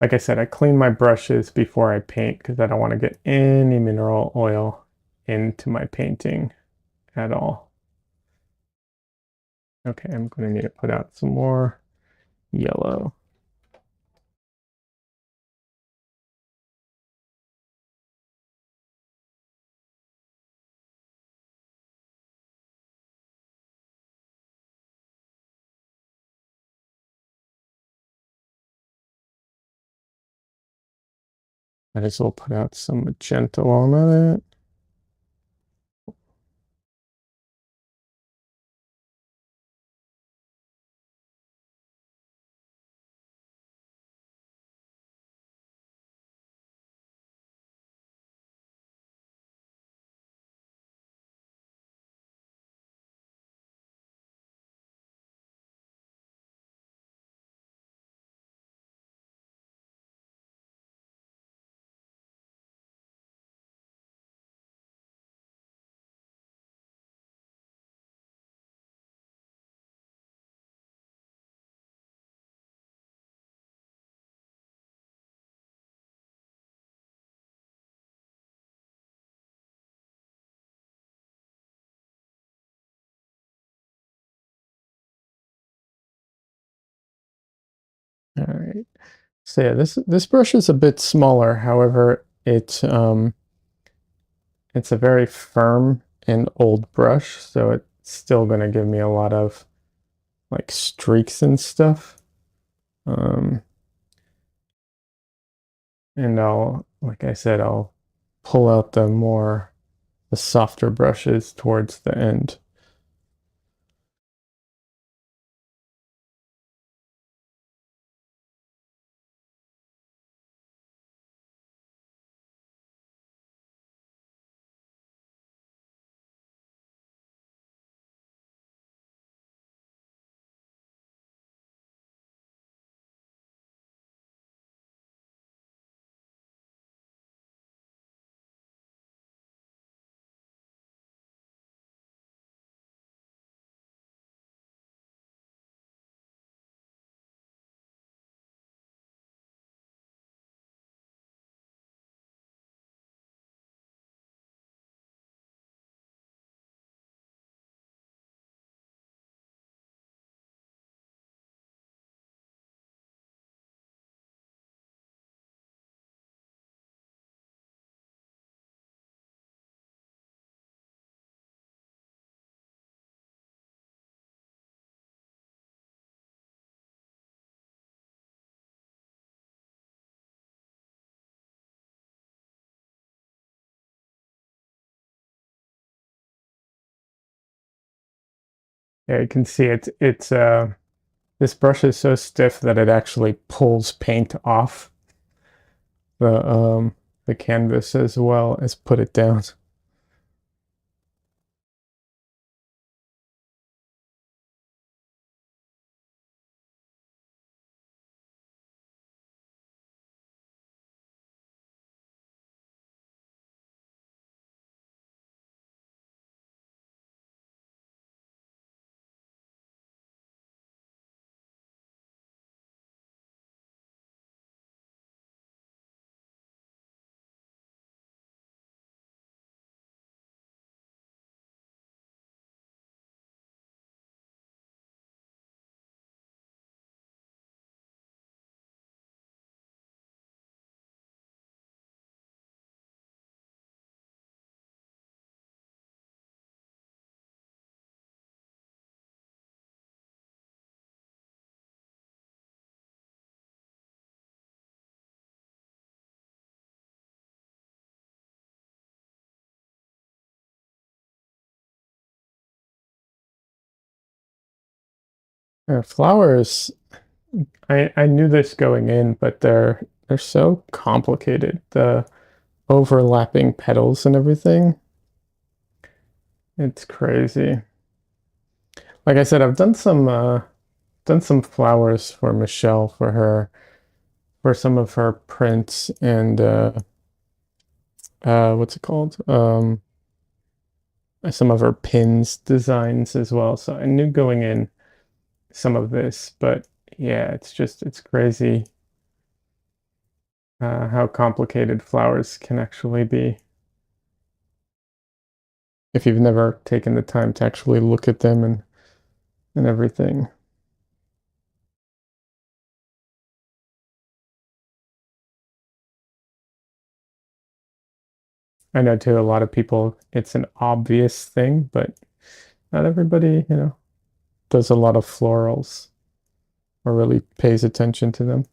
Like I said, I clean my brushes before I paint because I don't want to get any mineral oil into my painting at all. Okay, I'm going to need to put out some more yellow. Might as well put out some magenta on it. All right. So yeah, this brush is a bit smaller. However, it's a very firm and old brush, so it's still going to give me a lot of like streaks and stuff. Um, and like I said, I'll pull out the softer brushes towards the end. Yeah, you can see it's this brush is so stiff that it actually pulls paint off the canvas as well as put it down. Flowers, I knew this going in, but they're so complicated. The overlapping petals and everything. It's crazy. Like I said, I've done some flowers for Michelle for some of her prints and what's it called? Some of her pins designs as well. So I knew going in some of this, but yeah, it's crazy how complicated flowers can actually be if you've never taken the time to actually look at them and everything. I know to a lot of people it's an obvious thing, but not everybody, does a lot of florals or really pays attention to them.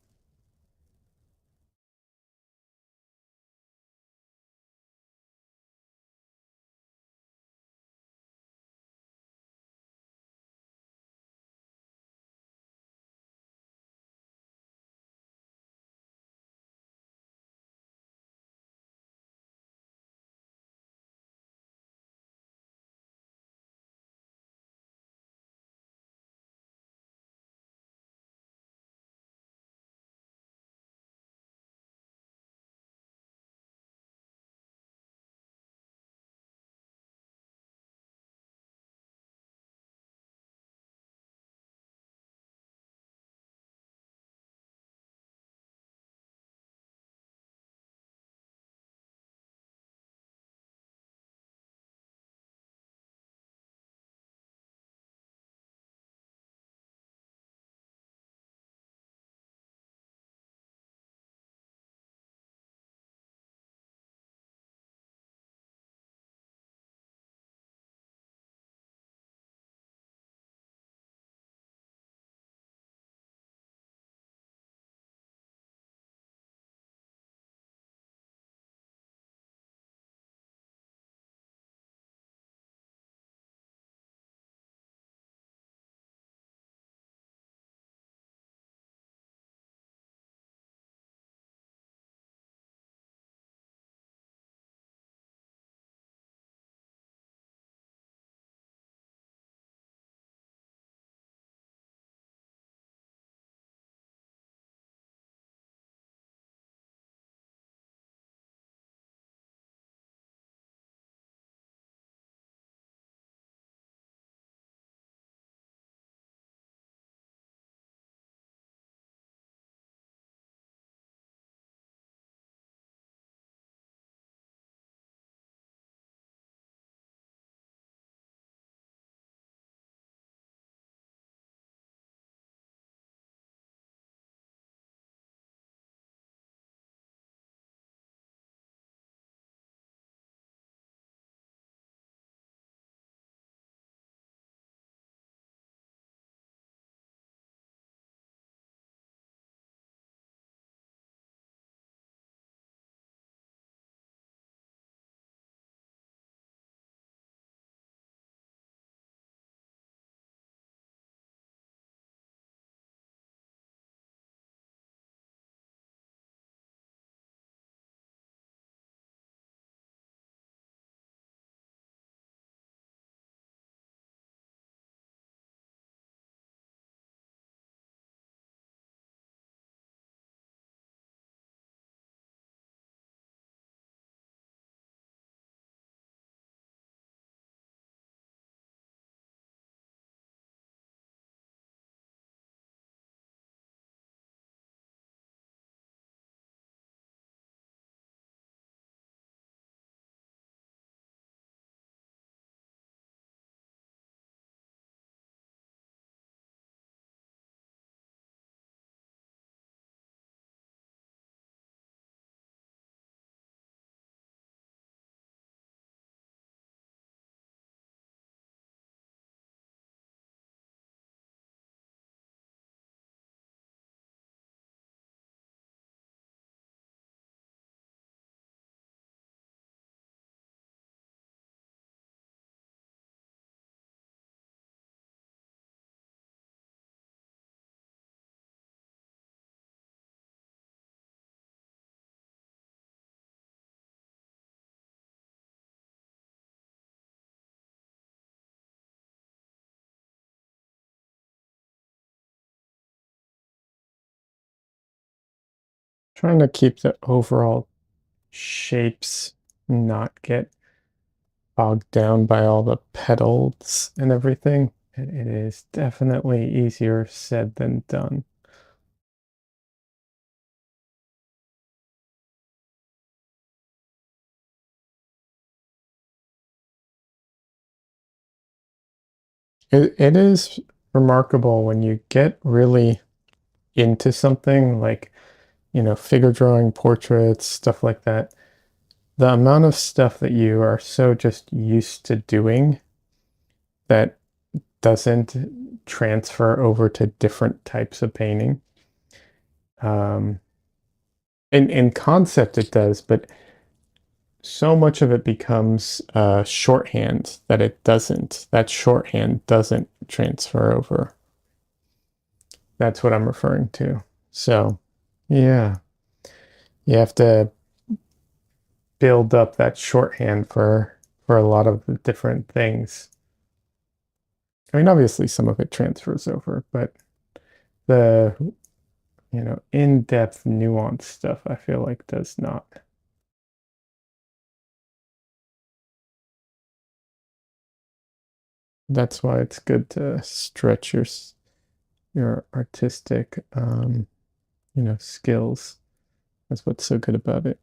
Trying to keep the overall shapes not get bogged down by all the petals and everything. It is definitely easier said than done. It is remarkable when you get really into something like, figure drawing, portraits, stuff like that. The amount of stuff that you are so just used to doing that doesn't transfer over to different types of painting. Um, in concept, it does, but so much of it becomes shorthand that it doesn't. That shorthand doesn't transfer over. That's what I'm referring to. So, yeah, you have to build up that shorthand for a lot of the different things. I mean, obviously, some of it transfers over, but the in-depth, nuanced stuff, I feel like does not. That's why it's good to stretch your artistic, skills. That's what's so good about it.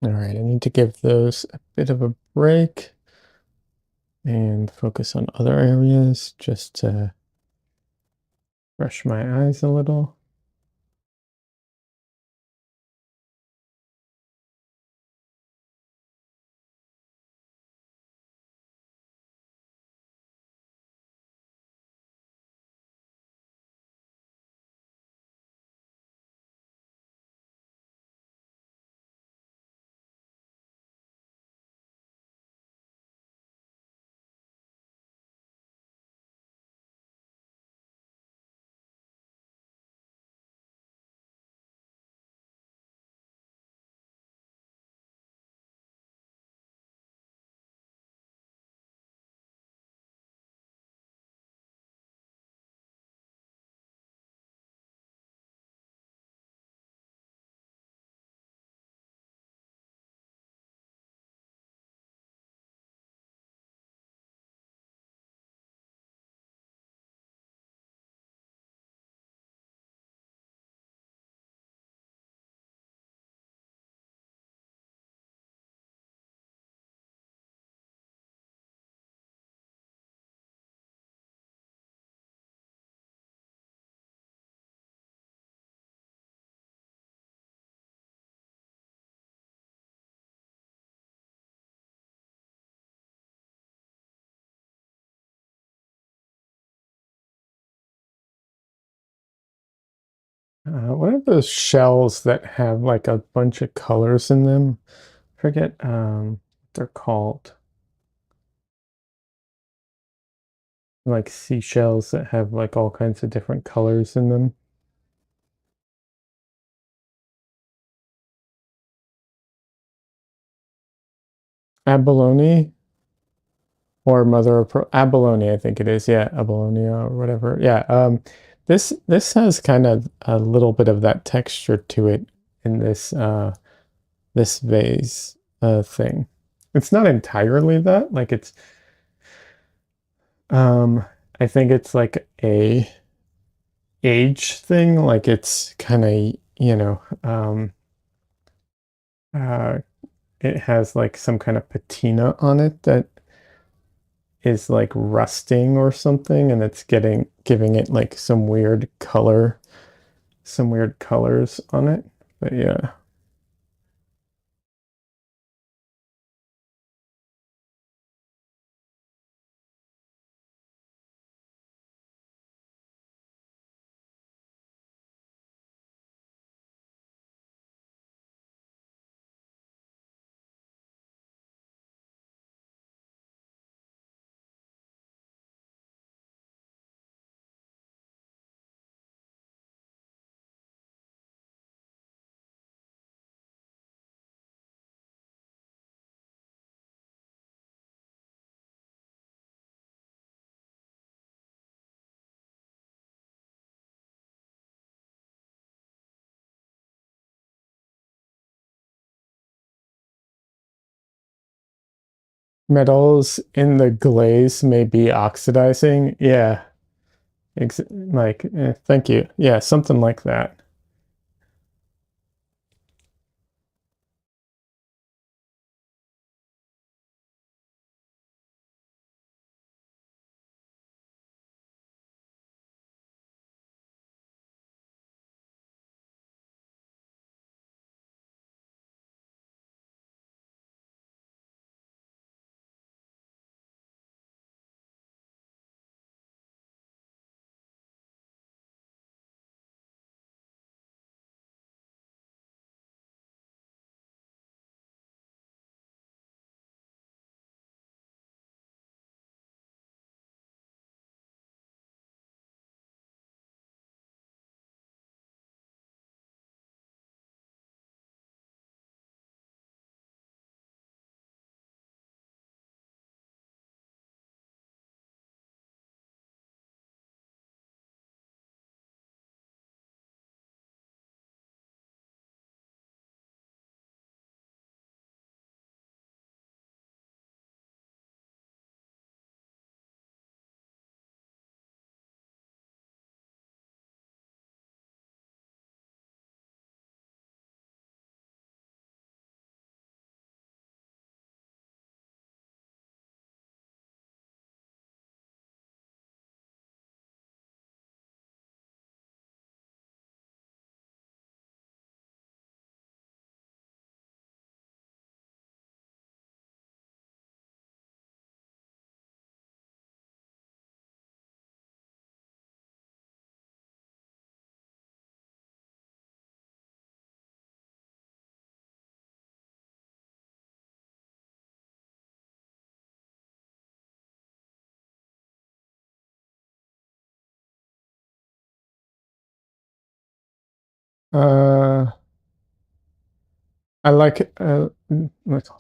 All right, I need to give those a bit of a break and focus on other areas just to brush my eyes a little. What are those shells that have like a bunch of colors in them? Forget what they're called. Like seashells that have like all kinds of different colors in them. Abalone or mother of abalone, I think it is. Yeah, abalonia or whatever. Yeah. This has kind of a little bit of that texture to it in this vase thing. It's not entirely that. Like it's um I think it's like a age thing. Like it's kind of, uh it has like some kind of patina on it that is like rusting or something, and it's giving it like some weird color, some weird colors on it. But yeah. Metals in the glaze may be oxidizing. Yeah. Thank you. Yeah, something like that. Uh, I like,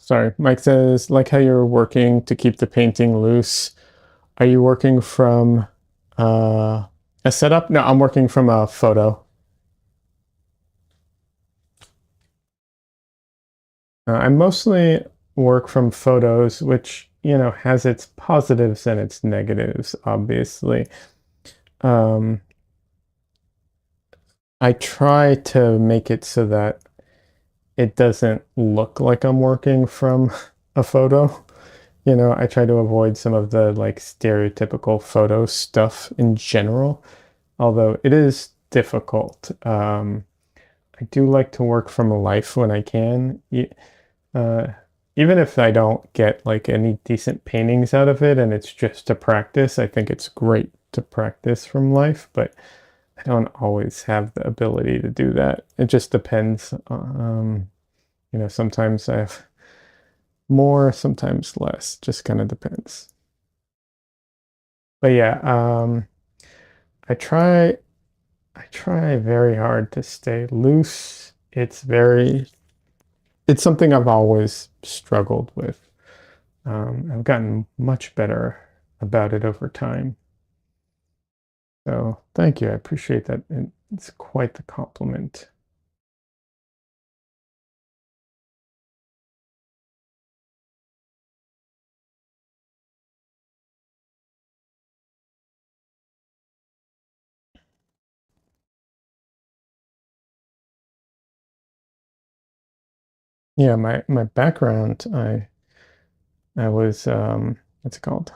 sorry, Mike says, like how you're working to keep the painting loose. Are you working from uh, a setup? No, I'm working from a photo. I mostly work from photos, which, has its positives and its negatives, obviously. Um, I try to make it so that it doesn't look like I'm working from a photo. I try to avoid some of the like stereotypical photo stuff in general, although it is difficult. I do like to work from life when I can. Uh, Even if I don't get like any decent paintings out of it and it's just to practice, I think it's great to practice from life, but I don't always have the ability to do that. It just depends. Sometimes I have more, sometimes less, just kind of depends. But yeah, I try I try very hard to stay loose. It's something I've always struggled with. I've gotten much better about it over time. So thank you. I appreciate that. It's quite the compliment. Yeah, my background, I was what's it called?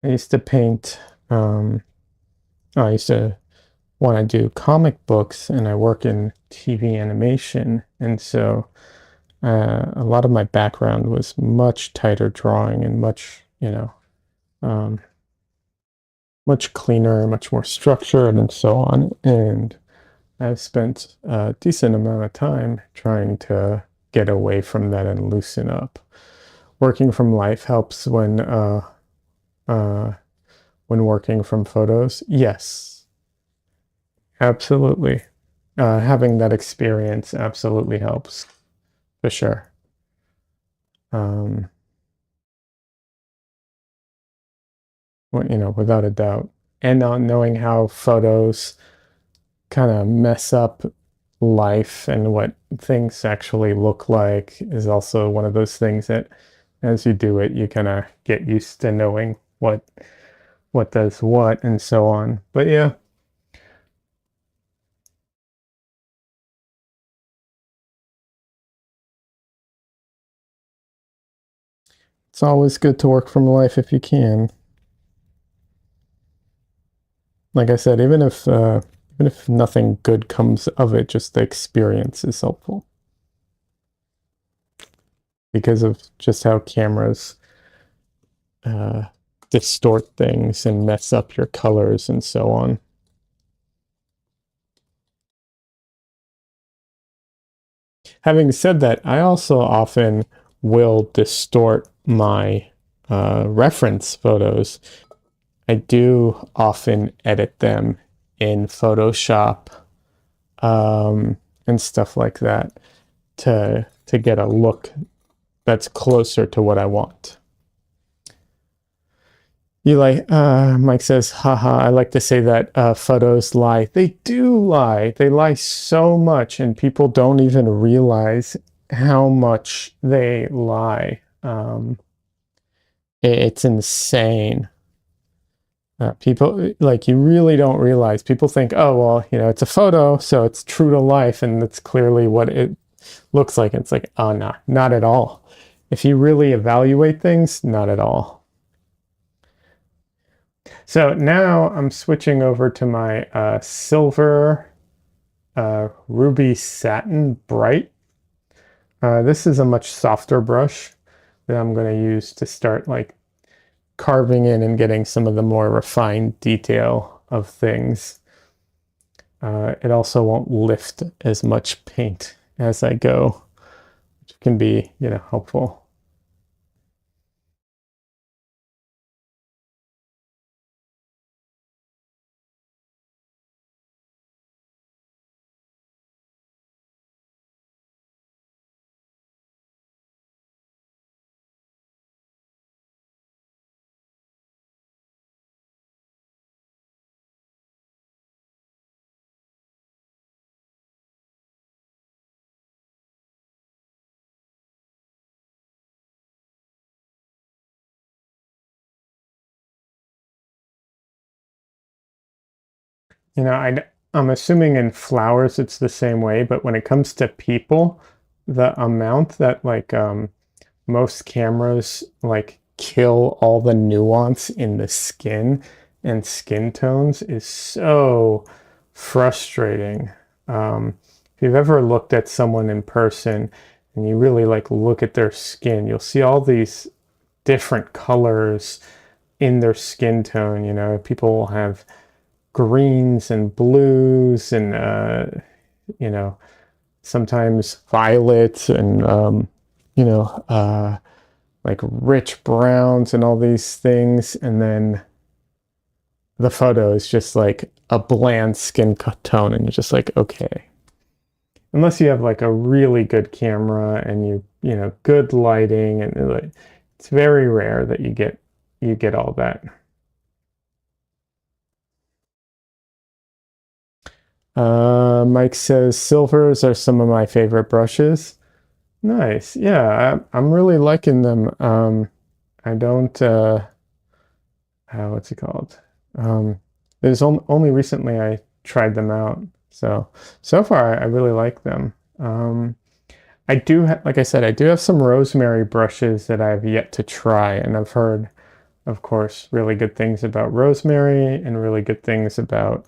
I used to paint I used to want to do comic books and I work in TV animation. And so a lot of my background was much tighter drawing and um, much cleaner, much more structured, and so on. And I've spent a decent amount of time trying to get away from that and loosen up. Working from life helps uh, when working from photos. Yes, absolutely. Having that experience absolutely helps for sure. Um, without a doubt. And not knowing how photos kind of mess up life and what things actually look like is also one of those things that as you do it, you kind of get used to knowing what does what and so on. But yeah, it's always good to work from life if you can. Like I said, even if nothing good comes of it, just the experience is helpful because of just how cameras uh, distort things and mess up your colors and so on. Having said that, I also often will distort my reference photos. I do often edit them in Photoshop and stuff like that to get a look that's closer to what I want. Mike says, haha, I like to say that photos lie. They do lie. They lie so much, and people don't even realize how much they lie. It's insane. People, like, you really don't realize. People think, oh, well, it's a photo, so it's true to life, and that's clearly what it looks like. It's like, oh, no, not at all. If you really evaluate things, not at all. So now I'm switching over to my silver ruby satin bright. This is a much softer brush that I'm going to use to start like carving in and getting some of the more refined detail of things. It also won't lift as much paint as I go, which can be, helpful. I'm assuming in flowers it's the same way, but when it comes to people, the amount that most cameras like kill all the nuance in the skin and skin tones is so frustrating. If you've ever looked at someone in person and you really like look at their skin, you'll see all these different colors in their skin tone. People will have greens and blues and you know sometimes violets and you know like rich browns and all these things, and then the photo is just like a bland skin tone, and you're just like, okay. Unless you have like a really good camera and good lighting, and like, it's very rare that you get all that. Mike says silvers are some of my favorite brushes. Nice. Yeah, I'm really liking them. I don't what's it called? There's only recently I tried them out. So far I really like them. I do like I said, I do have some rosemary brushes that I've yet to try, and I've heard, of course, really good things about rosemary and really good things about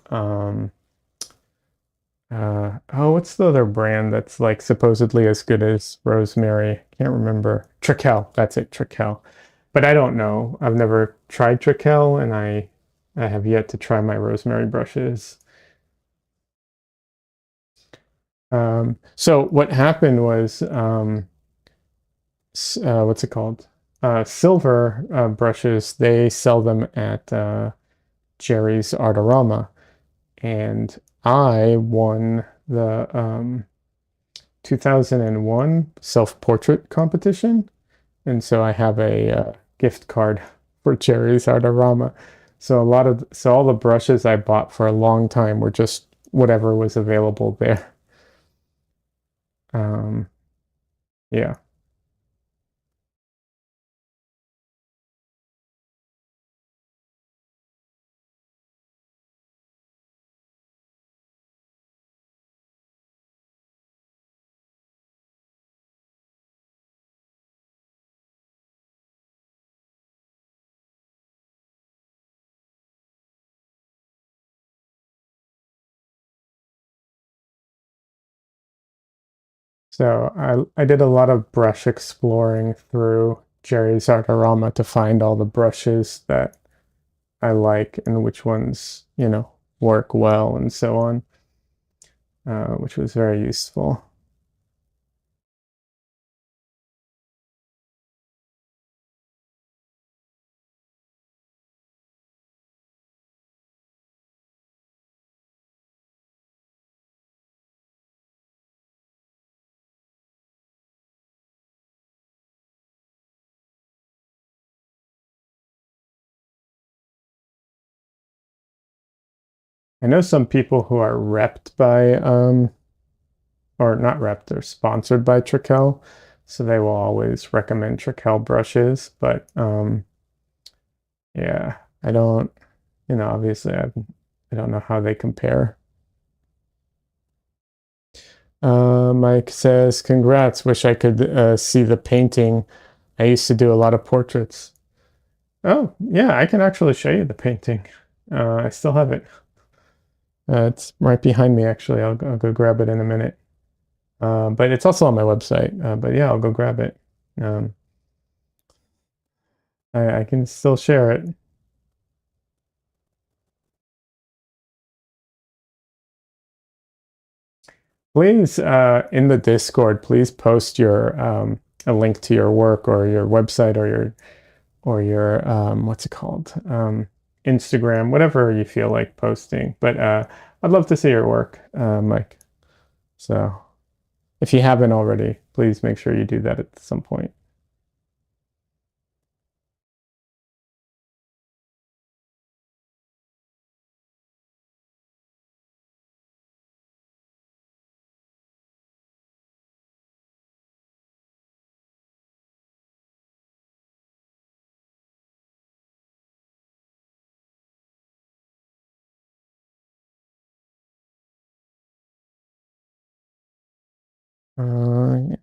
what's the other brand that's like supposedly as good as rosemary? Can't remember. Triquel, that's it, Triquel. But I don't know. I've never tried Triquel, and I have yet to try my rosemary brushes. So what happened was, what's it called? Silver brushes. They sell them at Jerry's Artarama, and I won the 2001 self-portrait competition, and so I have a gift card for Jerry's Artarama. So all the brushes I bought for a long time were just whatever was available there. Um, yeah. So I did a lot of brush exploring through Jerry's Artarama to find all the brushes that I like and which ones, work well and so on, which was very useful. I know some people who are repped by, or not repped, they're sponsored by Triquel, so they will always recommend Triquel brushes. But yeah, I don't, obviously I don't know how they compare. Mike says, "Congrats! Wish I could see the painting. I used to do a lot of portraits." Oh, yeah, I can actually show you the painting. I still have it. It's right behind me, actually. I'll go grab it in a minute. But it's also on my website. But yeah, I'll go grab it. Um, I can still share it. Please, in the Discord, please post your a link to your work or your website or your what's it called? Instagram, whatever you feel like posting. But I'd love to see your work, Mike. So if you haven't already, please make sure you do that at some point. Yeah.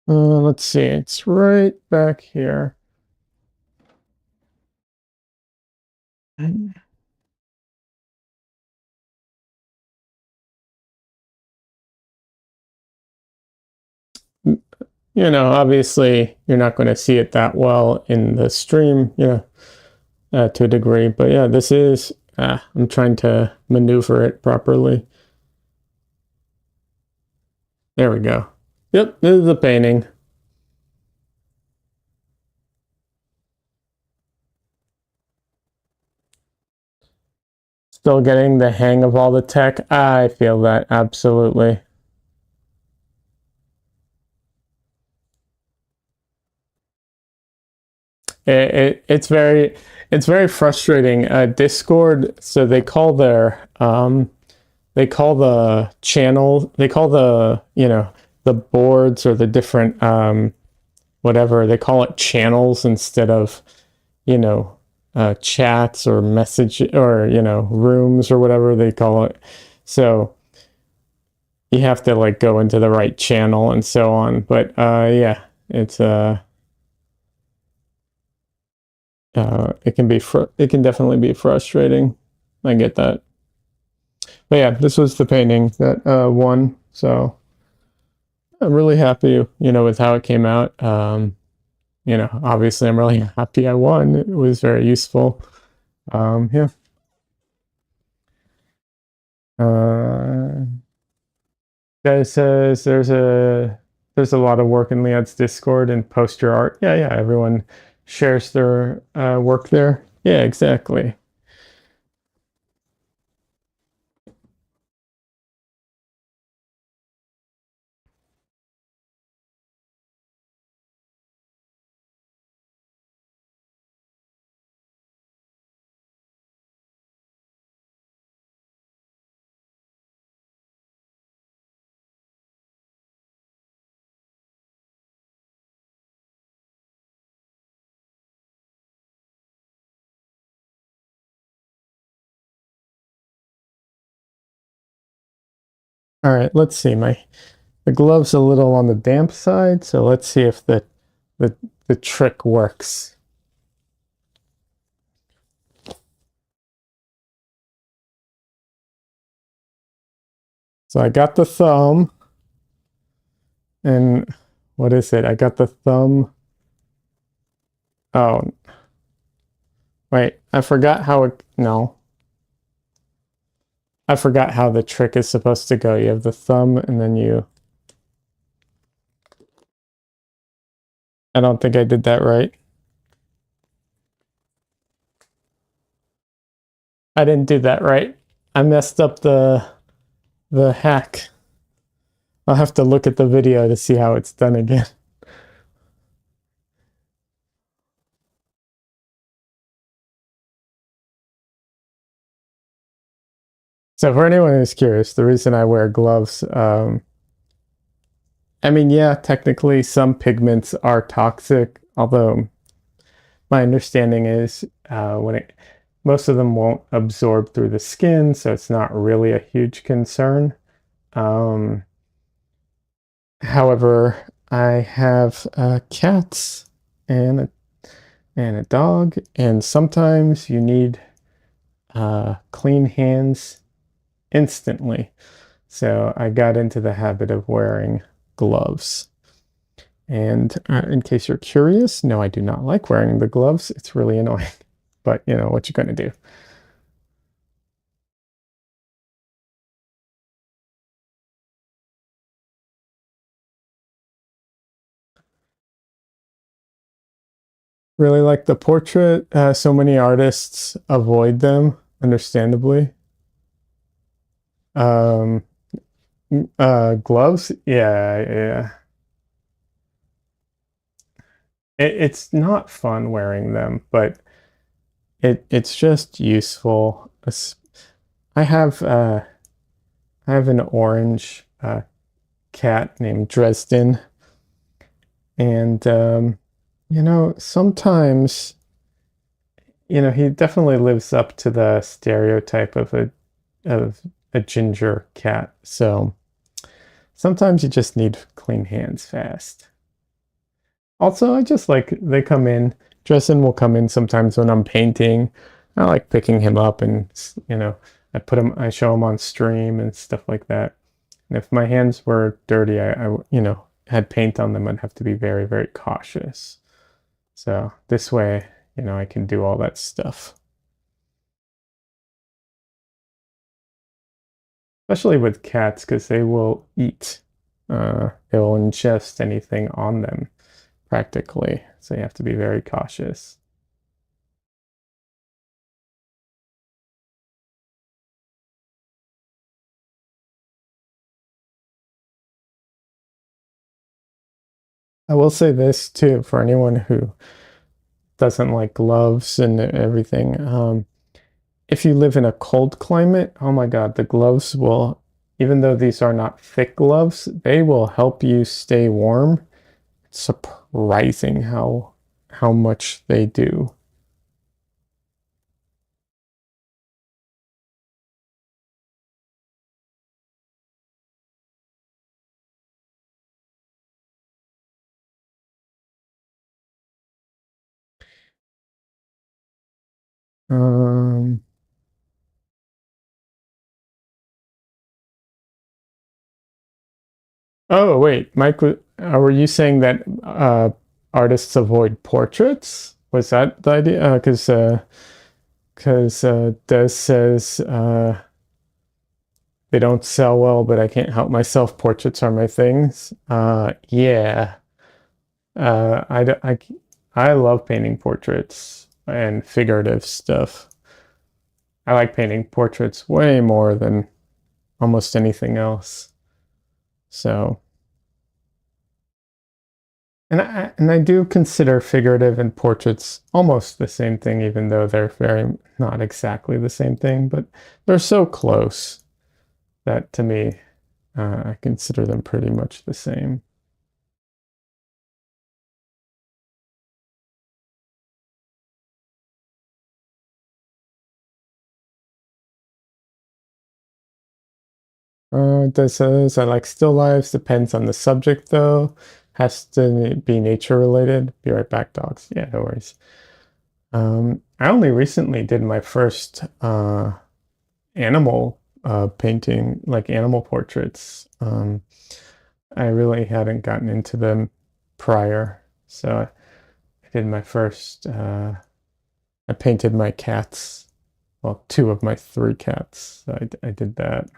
Let's see, it's right back here. Obviously you're not going to see it that well in the stream, to a degree, but yeah, this is, I'm trying to maneuver it properly. There we go. Yep, this is the painting. Still getting the hang of all the tech. I feel that, absolutely. It's very frustrating. Discord, so they call the channel, they call the boards or the different whatever, they call it channels instead of, you know, chats or message or, rooms or whatever they call it. So you have to like go into the right channel and so on. But yeah, it's it can be it can definitely be frustrating. I get that. But yeah, this was the painting that won. So I'm really happy, with how it came out. Obviously I'm really happy I won. It was very useful. Yeah. Guy says there's a lot of work in Liad's Discord and post your art. Yeah, yeah. Everyone shares their work there. Yeah, exactly. All right, let's see. The glove's a little on the damp side, so let's see if the the trick works. So I got the thumb, and what is it? I got the thumb. Oh, wait, I forgot how it, no. I forgot how the trick is supposed to go. You have the thumb and then I don't think I did that right. I didn't do that right. I messed up the hack. I'll have to look at the video to see how it's done again. So for anyone who's curious, the reason I wear gloves, I mean, yeah, technically some pigments are toxic, although my understanding is most of them won't absorb through the skin, so it's not really a huge concern. Um, However, I have cats and a dog, and sometimes you need clean hands instantly. So I got into the habit of wearing gloves. And in case you're curious, no, I do not like wearing the gloves. It's really annoying. But what you gonna do? Really like the portrait. So many artists avoid them, understandably. Um, Gloves, yeah, yeah. It's not fun wearing them, but it's just useful. I have uh, I have an orange cat named Dresden, and sometimes he definitely lives up to the stereotype of a ginger cat. So sometimes you just need clean hands fast. Also, I just like they come in. Dresden will come in sometimes when I'm painting. I like picking him up and I show him on stream and stuff like that. And if my hands were dirty, I had paint on them, I'd have to be very, very cautious. So this way, I can do all that stuff. Especially with cats, because they will eat. They will ingest anything on them, practically. So you have to be very cautious. I will say this too, for anyone who doesn't like gloves and everything. If you live in a cold climate, oh my God, the gloves will, even though these are not thick gloves, they will help you stay warm. It's surprising how much they do. Um, oh wait, Mike, were you saying that artists avoid portraits? Was that the idea? Because Des says they don't sell well, but I can't help myself. Portraits are my things. Yeah. I love painting portraits and figurative stuff. I like painting portraits way more than almost anything else. So, and I do consider figurative and portraits almost the same thing, even though they're very not exactly the same thing, but they're so close that to me, I consider them pretty much the same. This says I like still lives. Depends on the subject though. Has to be nature related. Be right back, dogs. Yeah, no worries. I only recently did my first animal painting, like animal portraits. I really hadn't gotten into them prior, so I did my first. I painted my cats. Well, two of my three cats. So I did that.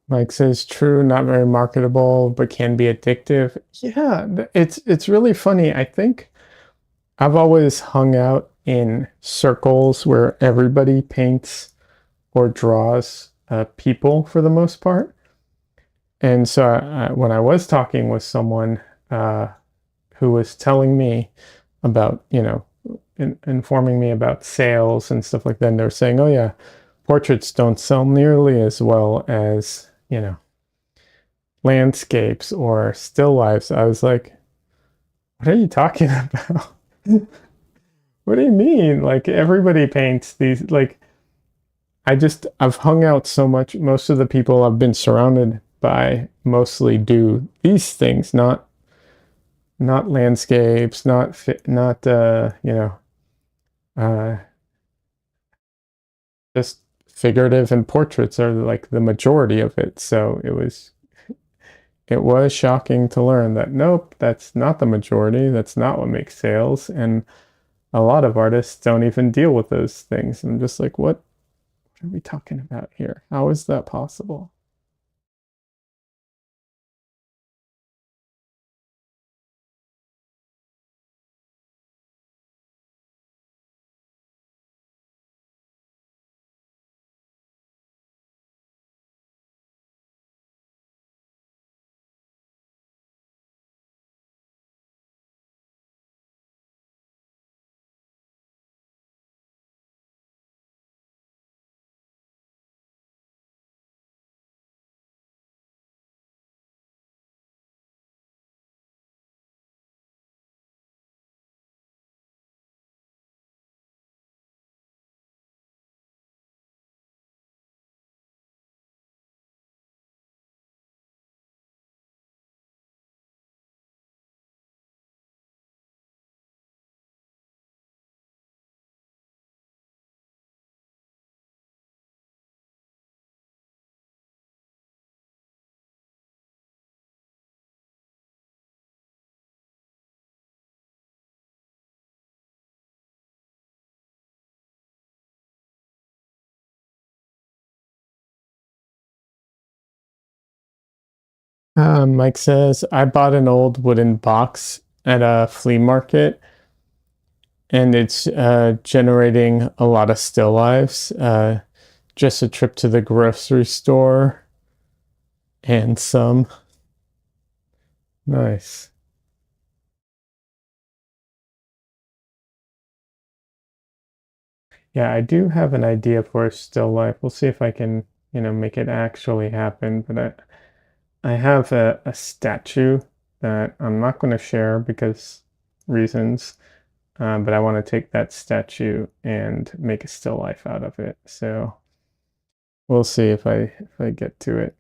Mike says true, not very marketable, but can be addictive. Yeah, it's really funny. I think I've always hung out in circles where everybody paints or draws people for the most part. And so when I was talking with someone uh, who was telling me about, informing me about sales and stuff like that, and they were saying, oh yeah, portraits don't sell nearly as well as, landscapes or still lifes. I was like, what are you talking about? What do you mean? Like everybody paints these, like I've hung out so much. Most of the people I've been surrounded by mostly do these things, not landscapes, not uh just figurative, and portraits are like the majority of it. So it was shocking to learn that nope, that's not the majority. That's not what makes sales. And a lot of artists don't even deal with those things. I'm just like, what are we talking about here? How is that possible? Mike says, I bought an old wooden box at a flea market and it's generating a lot of still lives. Just a trip to the grocery store and some. Nice. Yeah, I do have an idea for a still life. We'll see if I can, make it actually happen. But I have a statue that I'm not going to share because reasons. But I want to take that statue and make a still life out of it. So we'll see if I get to it.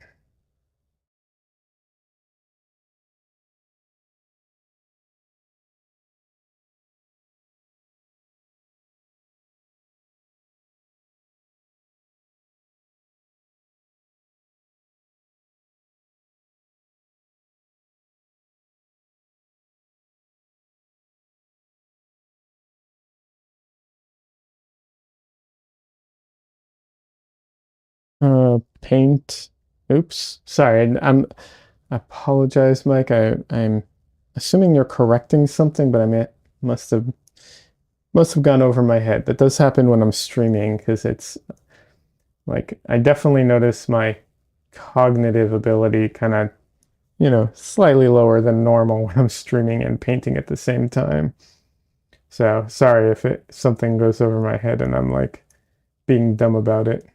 Paint. Oops. Sorry. I apologize, Mike. I'm assuming you're correcting something, but I mean, must have must have gone over my head. That does happen when I'm streaming because it's like I definitely notice my cognitive ability kind of, slightly lower than normal when I'm streaming and painting at the same time. So sorry if something goes over my head and I'm like being dumb about it.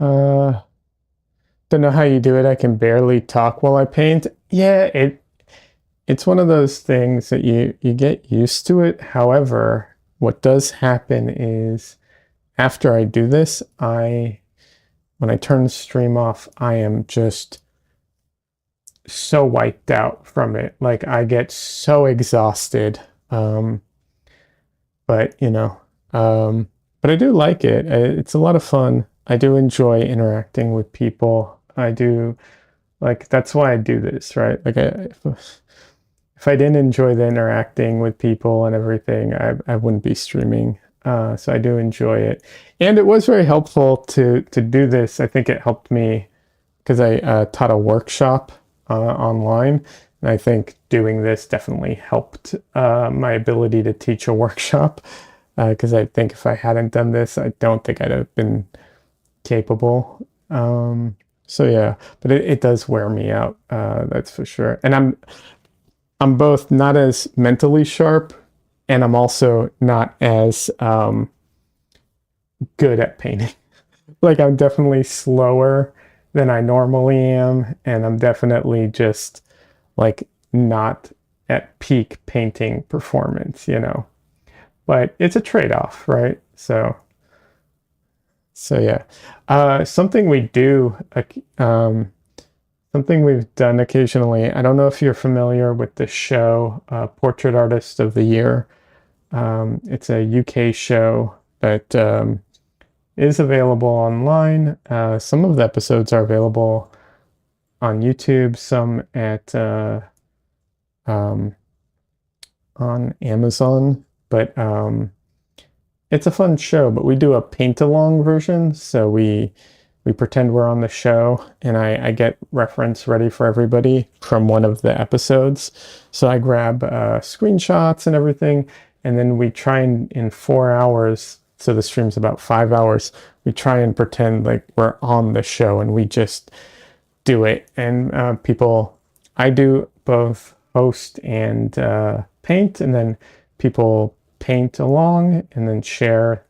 Uh, don't know how you do it. I can barely talk while I paint. Yeah, it's one of those things that you get used to it. However, what does happen is after I do this, when I turn the stream off, I am just so wiped out from it. Like I get so exhausted. Um, but um, but I do like it. It's a lot of fun. I do enjoy interacting with people. I do like that's why I do this, right? Like if I didn't enjoy the interacting with people and everything, I wouldn't be streaming. So I do enjoy it, and it was very helpful to do this. I think it helped me because I taught a workshop online, and I think doing this definitely helped my ability to teach a workshop. Because I think if I hadn't done this, I don't think I'd have been capable. So yeah, but it does wear me out. That's for sure. And I'm both not as mentally sharp, and I'm also not as good at painting. Like I'm definitely slower than I normally am, and I'm definitely just like not at peak painting performance. But it's a trade-off, right? So yeah. Something we do, something we've done occasionally. I don't know if you're familiar with the show Portrait Artist of the Year. It's a UK show that is available online. Some of the episodes are available on YouTube, some at on Amazon, but it's a fun show. But we do a paint-along version, so we pretend we're on the show, and I get reference ready for everybody from one of the episodes. So I grab screenshots and everything, and then we try and in 4 hours, so the stream's about 5 hours, we try and pretend like we're on the show and we just do it. And I do both host and paint, and then people paint along and then share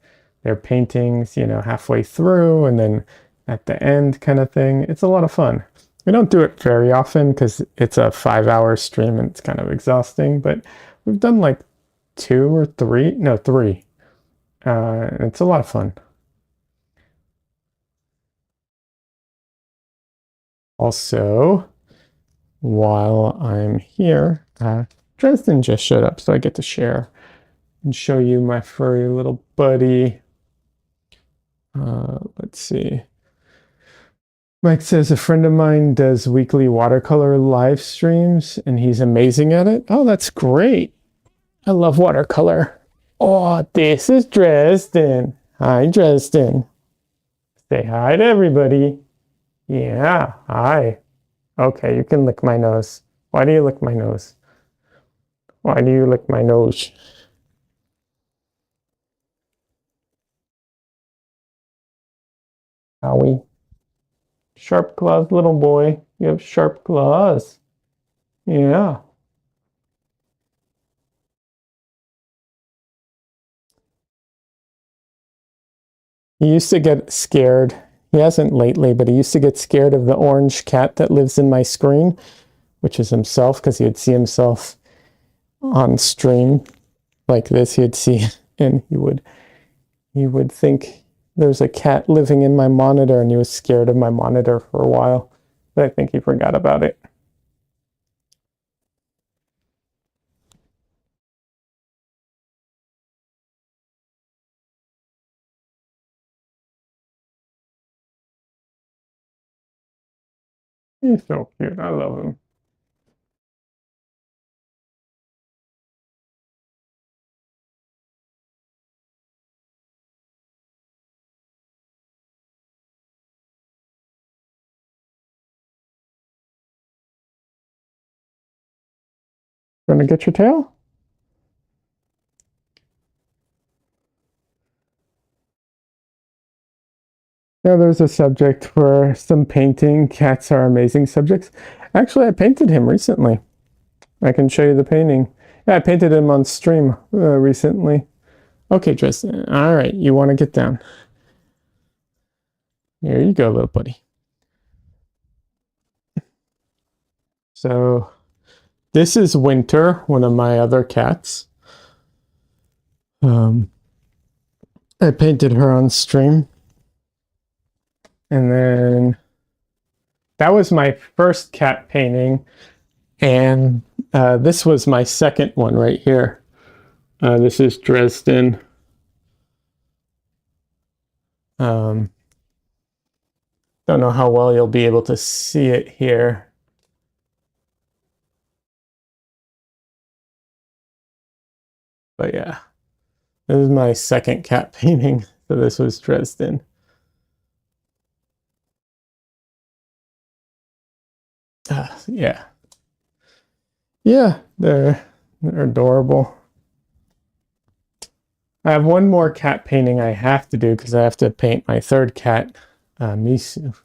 their paintings, halfway through and then at the end kind of thing. It's a lot of fun. We don't do it very often because it's a 5-hour stream and it's kind of exhausting, but we've done like 2 or 3, no, 3. It's a lot of fun. Also, while I'm here, Dresden just showed up, so I get to share and show you my furry little buddy. Let's see. Mike says a friend of mine does weekly watercolor live streams and he's amazing at it. Oh, that's great. I love watercolor. Oh, this is Dresden. Hi, Dresden. Say hi to everybody. Yeah, hi. Okay, you can lick my nose. Why do you lick my nose? Why do you lick my nose? Howie. Sharp claws, little boy. You have sharp claws. Yeah. He used to get scared. He hasn't lately, but he used to get scared of the orange cat that lives in my screen, which is himself, because he'd see himself on stream like this. He'd see, and he would think there's a cat living in my monitor, and he was scared of my monitor for a while, but I think he forgot about it. He's so cute. I love him. Gonna get your tail? Yeah, there's a subject for some painting. Cats are amazing subjects. Actually, I painted him recently. I can show you the painting. Yeah, I painted him on stream recently. Okay, Tristan. All right, you want to get down. Here you go, little buddy. So this is Winter, one of my other cats. I painted her on stream. And then that was my first cat painting. And this was my second one right here. This is Dresden. Don't know how well you'll be able to see it here. But yeah, this is my second cat painting. So this was Dresden. Yeah. Yeah, they're adorable. I have one more cat painting I have to do because I have to paint my third cat, Misu.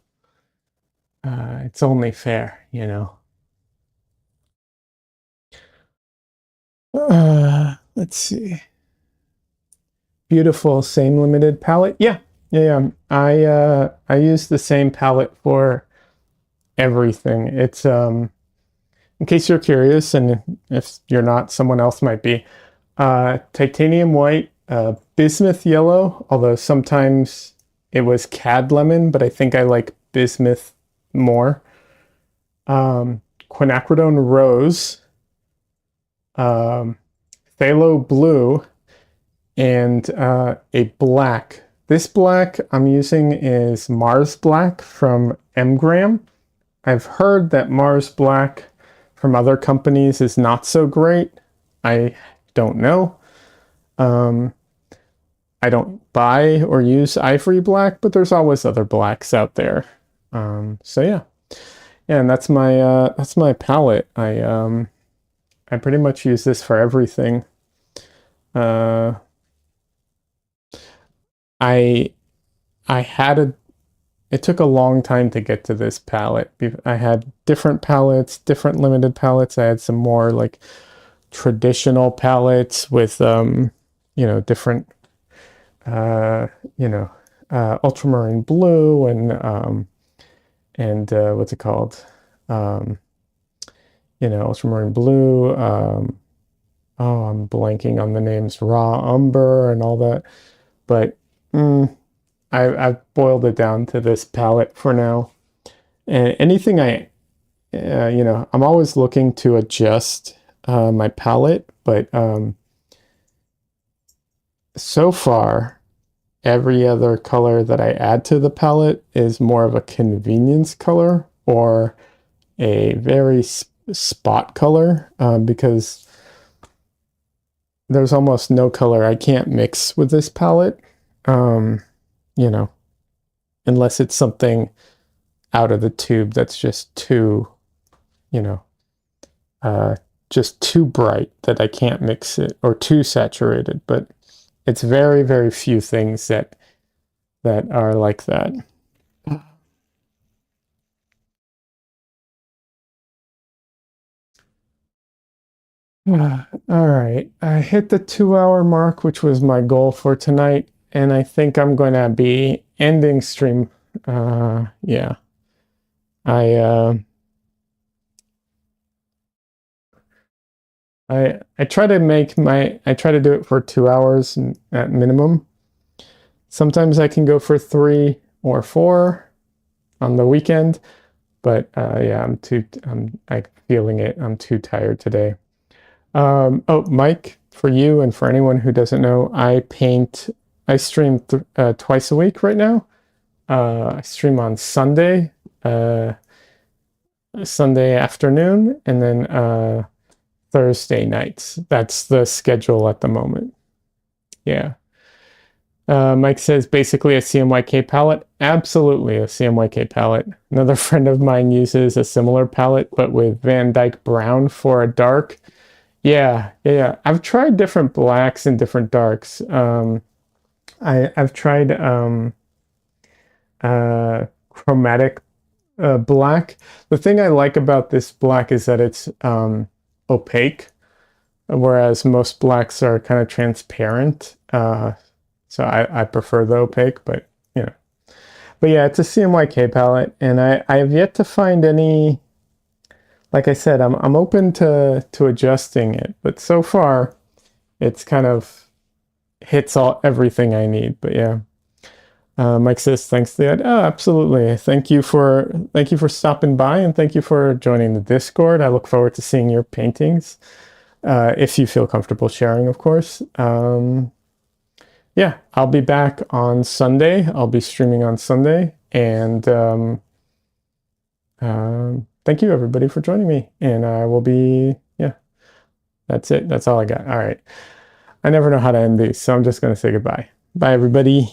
It's only fair, Let's see. Beautiful, same limited palette. Yeah. I use the same palette for everything. It's in case you're curious, and if you're not, someone else might be. Titanium white, bismuth yellow, although sometimes it was cad lemon, but I think I like bismuth more. Quinacridone rose, phthalo blue, and a black This black I'm using is Mars Black from Mgram. I've heard that Mars Black from other companies is not so great. I don't know. I don't buy or use ivory black, but there's always other blacks out there. So yeah. Yeah, and that's my palette. I pretty much use this for everything. Uh I I had a it took a long time to get to this palette. I had different palettes, different limited palettes. I had some more like traditional palettes with different uh, you know, ultramarine blue and what's it called? Um, ultramarine blue. Oh, I'm blanking on the names. Raw umber and all that. But I've boiled it down to this palette for now. And anything I'm always looking to adjust my palette, but so far, every other color that I add to the palette is more of a convenience color or a very spot color because there's almost no color I can't mix with this palette, um, you know, unless it's something out of the tube that's just too, you know, uh, just too bright that I can't mix it or too saturated. But it's very, very few things that are like that. All right, I hit the 2 hour mark, which was my goal for tonight, and I think I'm going to be ending stream. Yeah, I I try to I try to do it for 2 hours at minimum. Sometimes I can go for 3 or 4 on the weekend, but yeah, I'm feeling it. I'm too tired today. Oh, Mike, for you and for anyone who doesn't know, I stream twice a week right now. I stream on Sunday afternoon, and then Thursday nights. That's the schedule at the moment. Yeah. Mike says basically a CMYK palette. Absolutely a CMYK palette. Another friend of mine uses a similar palette, but with Van Dyke Brown for a dark. Yeah. I've tried different blacks and different darks. I've tried chromatic black. The thing I like about this black is that it's opaque, whereas most blacks are kind of transparent. So I prefer the opaque, but But yeah, it's a CMYK palette, and I have yet to find any. Like I said, I'm open to adjusting it, but so far, it's kind of hits everything I need. But yeah, Mike says thanks, Dad. Oh, absolutely. Thank you for stopping by, and thank you for joining the Discord. I look forward to seeing your paintings, if you feel comfortable sharing, of course. Yeah, I'll be back on Sunday. I'll be streaming on Sunday, and thank you everybody for joining me. And I will be, yeah, that's it. That's all I got. All right. I never know how to end these, so I'm just going to say goodbye. Bye, everybody.